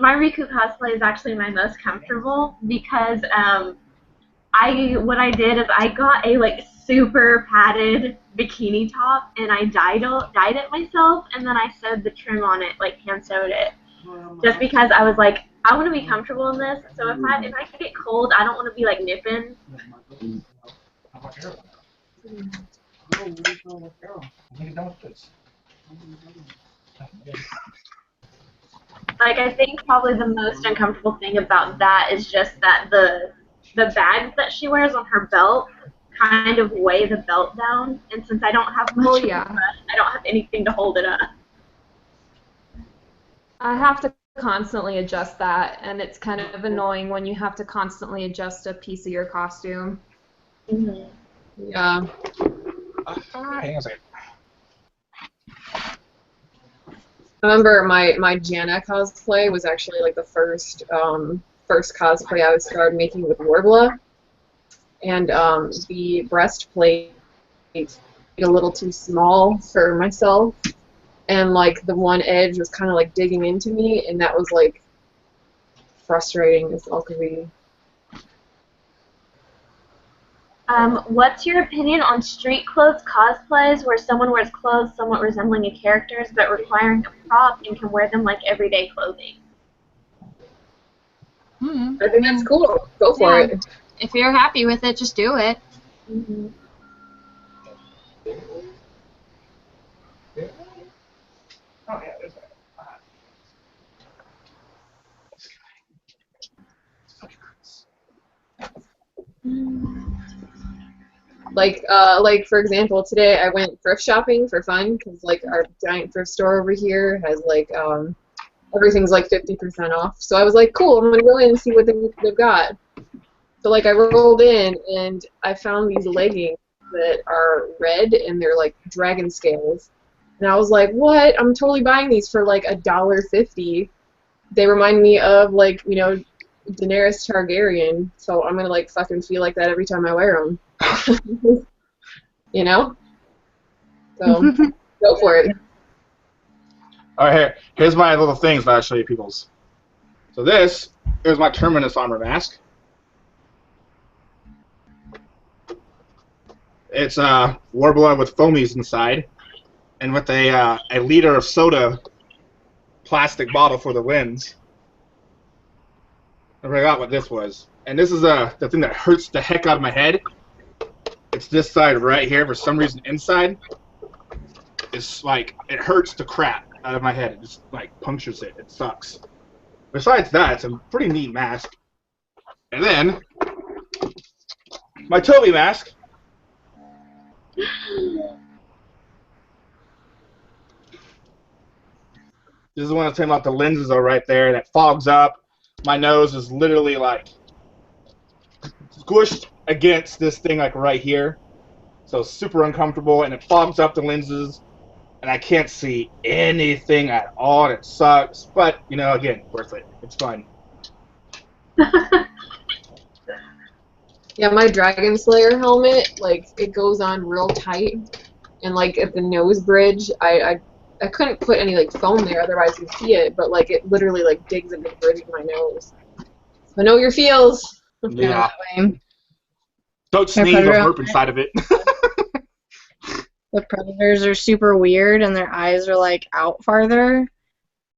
Speaker 8: My Riku cosplay is actually my most comfortable, because what I did is I got a super padded bikini top, and I dyed it myself, and then I sewed the trim on it, hand sewed it, just because I was like, I want to be comfortable in this. So if I get cold, I don't want to be nipping. I think probably the most uncomfortable thing about that is just that the bags that she wears on her belt kind of weigh the belt down, and since I don't have much I don't have anything to hold it up.
Speaker 5: I have to constantly adjust that, and it's kind of annoying when you have to constantly adjust a piece of your costume.
Speaker 2: Mm-hmm. Yeah.
Speaker 1: Hang on a second.
Speaker 2: I remember my Janna cosplay was actually the first cosplay I started making with Warbler, and the breastplate was a little too small for myself, and the one edge was kind of digging into me, and that was frustrating as all could be.
Speaker 8: What's your opinion on street clothes cosplays where someone wears clothes somewhat resembling a character's but requiring a prop and can wear them like everyday clothing?
Speaker 2: I think that's cool. Go for it.
Speaker 4: If you're happy with it, just do it.
Speaker 2: Mm-hmm.
Speaker 1: Oh, yeah, there's that.
Speaker 2: For example, today I went thrift shopping for fun, because our giant thrift store over here has everything's 50% off. So I was like, cool, I'm gonna go in and see what they've got. So I rolled in and I found these leggings that are red and they're dragon scales. And I was like, what? I'm totally buying these for $1.50. They remind me of Daenerys Targaryen, so I'm gonna fucking feel like that every time I wear them. You know? So go for it.
Speaker 1: All right, here's my little things that I'll show you people's. So this is my Terminus armor mask. It's Warbler with foamies inside, and with a liter of soda plastic bottle for the lens. I forgot what this was. And this is the thing that hurts the heck out of my head. It's this side right here. For some reason, inside, it's it hurts the crap out of my head. It just punctures it. It sucks. Besides that, it's a pretty neat mask. And then my Toby mask. This is the one I'm talking about. The lenses are right there. That fogs up. My nose is literally squished against this thing like right here. So super uncomfortable, and it fogs up the lenses, and I can't see anything at all, and it sucks. But, you know, again, worth it. It's fun.
Speaker 2: Yeah, my Dragon Slayer helmet, like, it goes on real tight, and, like, at the nose bridge, I couldn't put any, like, foam there, otherwise you'd see it, but, like, it literally, like, digs into the bridge of my nose. So know your feels.
Speaker 1: Yeah.
Speaker 3: Lame.
Speaker 1: Don't sneeze or burp inside of it.
Speaker 3: The predators are super weird and their eyes are like out farther.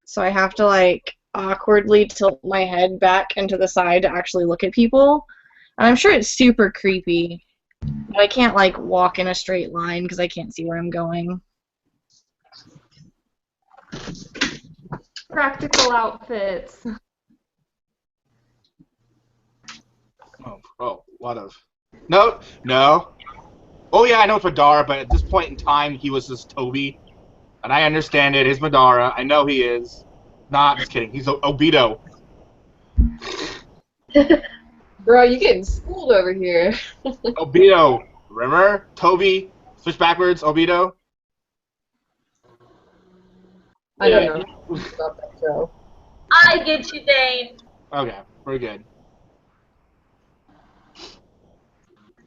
Speaker 3: So I have to like awkwardly tilt my head back into the side to actually look at people. And I'm sure it's super creepy. But I can't like walk in a straight line because I can't see where I'm going.
Speaker 5: Practical outfits.
Speaker 1: Oh, what of? No. Oh yeah, I know it's Madara, but at this point in time, he was just Toby. And I understand it, he's Madara. I know he is. Nah, just kidding. He's Obito.
Speaker 2: Bro, you getting schooled over here.
Speaker 1: Obito. Remember? Toby. Switch backwards, Obito.
Speaker 2: I don't know about that show.
Speaker 8: I get you, Dane.
Speaker 1: Okay, we're good.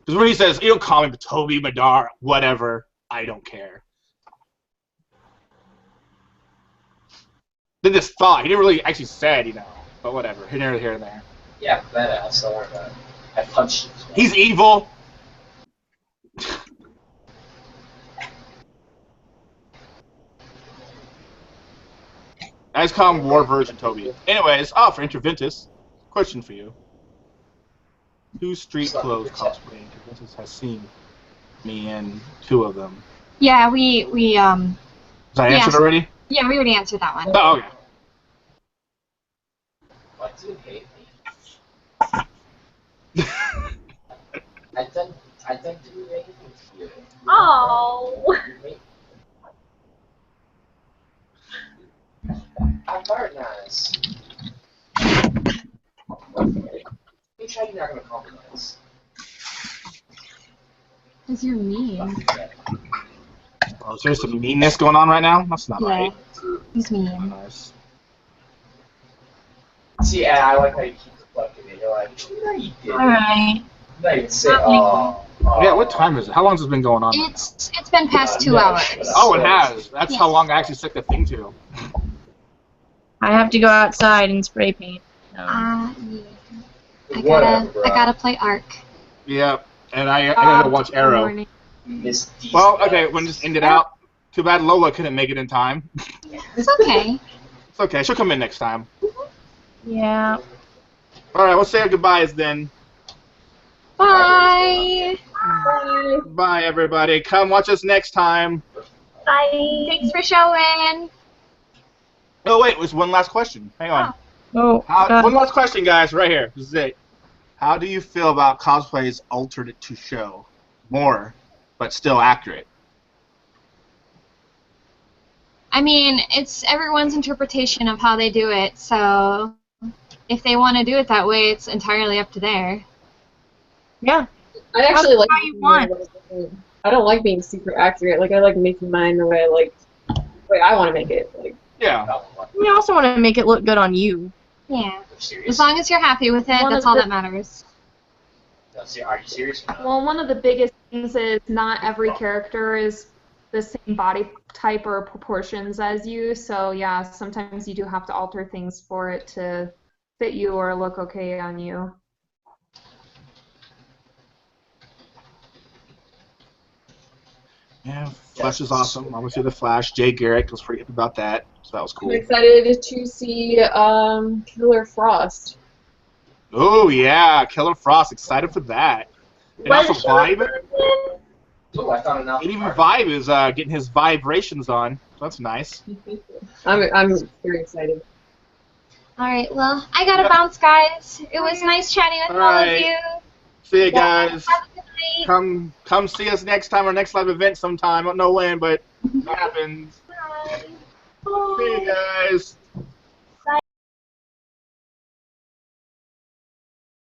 Speaker 1: Because when he says, you don't call me Toby, Madara, whatever, I don't care. Then this thought, he didn't really actually said, you know, but whatever, here and there.
Speaker 6: Yeah, badass. Don't worry about it. I punched you.
Speaker 1: He's evil. I just call him War Version Toby. Anyways, for Interventus, question for you. Whose street clothes cosplay Interventus has seen me in 2 of them?
Speaker 4: Yeah, we
Speaker 1: Was I answered already?
Speaker 4: Yeah, we already answered that one.
Speaker 1: Oh, okay.
Speaker 6: Why do you hate me? I don't do anything to you.
Speaker 8: Oh.
Speaker 6: I'm very nice. Make sure you're not gonna compromise.
Speaker 4: Because you're mean.
Speaker 1: Oh, is there some meanness going on right now? That's not
Speaker 4: Yeah.
Speaker 1: right.
Speaker 4: He's mean.
Speaker 1: Nice.
Speaker 6: See, and I like how you keep deflecting it. You're like, no, you didn't.
Speaker 3: Alright.
Speaker 6: No, you say, oh.
Speaker 1: Yeah, what time is it? How long has this been going on?
Speaker 4: It's been past 2
Speaker 6: no,
Speaker 4: hours.
Speaker 1: Oh, it has. That's how long I actually set the thing to.
Speaker 3: I have to go outside and spray paint.
Speaker 4: Yeah.
Speaker 6: Whatever,
Speaker 4: I gotta play Ark.
Speaker 1: Yeah, and I gotta watch Arrow.
Speaker 6: Miss D.
Speaker 1: Well, okay, when this ended out, too bad Lola couldn't make it in time.
Speaker 4: It's okay.
Speaker 1: It's okay, she'll come in next time.
Speaker 3: Yeah.
Speaker 1: Alright, we'll say our goodbyes then.
Speaker 4: Bye.
Speaker 1: Bye, everybody. Come watch us next time.
Speaker 8: Bye.
Speaker 4: Thanks for showing.
Speaker 1: Oh, wait, there's one last question. Hang on.
Speaker 3: Oh,
Speaker 1: One last question, guys, right here. This is it. How do you feel about cosplay's alternate to show? More, but still accurate.
Speaker 4: I mean, it's everyone's interpretation of how they do it, so if they want to do it that way, it's entirely up to there.
Speaker 3: yeah.
Speaker 2: I actually like
Speaker 3: how you want.
Speaker 2: I don't like being super accurate. Like, I like making mine the way I want to make it. Like,
Speaker 1: Yeah.
Speaker 3: You also want to make it look good on you.
Speaker 4: Yeah.
Speaker 6: Serious?
Speaker 4: As long as you're happy with it,
Speaker 5: One
Speaker 4: that's
Speaker 5: of
Speaker 4: all
Speaker 5: the-
Speaker 4: that matters.
Speaker 6: No, are you serious?
Speaker 5: Well, one of the biggest things is not every character is the same body type or proportions as you, so yeah, sometimes you do have to alter things for it to fit you or look okay on you.
Speaker 1: Yeah, Flash is awesome. I want to see the Flash. Jay Garrick was pretty happy about that, so that was cool.
Speaker 2: I'm excited to see Killer Frost.
Speaker 1: Oh yeah, Killer Frost. Excited for that. And also Vibe.
Speaker 6: Oh, I found an
Speaker 1: And even Vibe is getting his vibrations on. So that's nice.
Speaker 2: I'm very excited.
Speaker 4: Alright, well, I gotta bounce, guys. It was nice chatting with all of
Speaker 1: Alright.
Speaker 4: you.
Speaker 1: See you guys.
Speaker 4: Have a good night.
Speaker 1: Come see us next time, our next live event sometime. I don't know when, but it happens.
Speaker 4: Bye.
Speaker 1: See you guys.